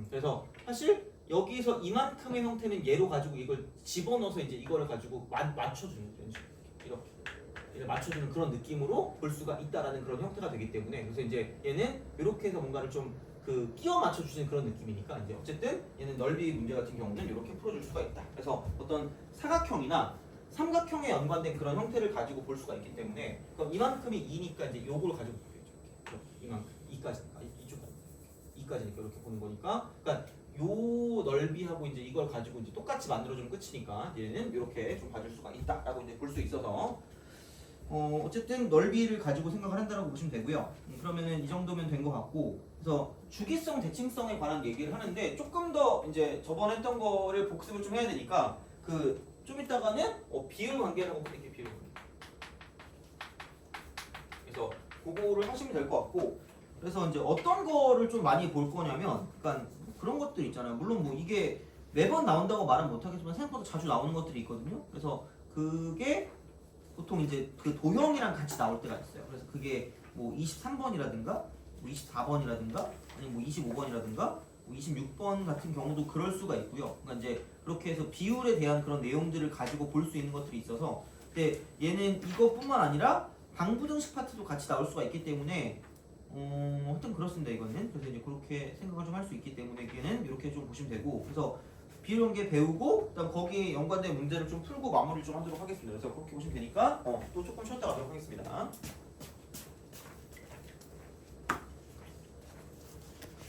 그래서 사실 여기서 이만큼의 형태는 얘로 가지고 이걸 집어넣어서 이제 이거를 가지고 맞춰주는 거죠. 이렇게 맞춰주는 그런 느낌으로 볼 수가 있다라는 그런 형태가 되기 때문에 그래서 이제 얘는 이렇게 해서 뭔가를 좀 그 끼워 맞춰주는 그런 느낌이니까 이제 어쨌든 얘는 넓이 문제 같은 경우는 이렇게 풀어줄 수가 있다. 그래서 어떤 사각형이나 삼각형에 연관된 그런 형태를 가지고 볼 수가 있기 때문에 그럼 이만큼이 2니까 이제 요걸 가지고 볼게요. 이렇게 이만큼 2까지 이쪽까지 2까지니까 이렇게 보는 거니까 그러니까 요 넓이하고 이제 이걸 가지고 이제 똑같이 만들어주면 끝이니까 얘는 이렇게 좀 봐줄 수가 있다라고 이제 볼 수 있어서 어쨌든 넓이를 가지고 생각을 한다라고 보시면 되고요. 그러면은 이 정도면 된 것 같고 그래서 주기성, 대칭성에 관한 얘기를 하는데 조금 더 이제 저번에 했던 거를 복습을 좀 해야 되니까 그 좀 이따가는 비율 관계를 하고 볼게요. 비율 관계. 그래서 그거를 하시면 될 것 같고 그래서 이제 어떤 거를 좀 많이 볼 거냐면 그러니까 그런 것들 있잖아요. 물론 뭐 이게 매번 나온다고 말은 못하겠지만 생각보다 자주 나오는 것들이 있거든요. 그래서 그게 보통 이제 그 도형이랑 같이 나올 때가 있어요. 그래서 그게 뭐 23번이라든가 뭐 24번이라든가 아니면 뭐 25번이라든가 뭐 26번 같은 경우도 그럴 수가 있고요. 그러니까 이제 그렇게 해서 비율에 대한 그런 내용들을 가지고 볼 수 있는 것들이 있어서 근데 얘는 이것뿐만 아니라 방부등식 파트도 같이 나올 수가 있기 때문에 하여튼 그렇습니다. 이거는 그래서 이제 그렇게 생각을 좀 할 수 있기 때문에 얘는 이렇게 좀 보시면 되고 그래서 비율 관계 배우고 그다음 거기에 연관된 문제를 좀 풀고 마무리를 좀 하도록 하겠습니다. 그래서 그렇게 보시면 되니까 또 조금 쉬었다 가도록 하겠습니다.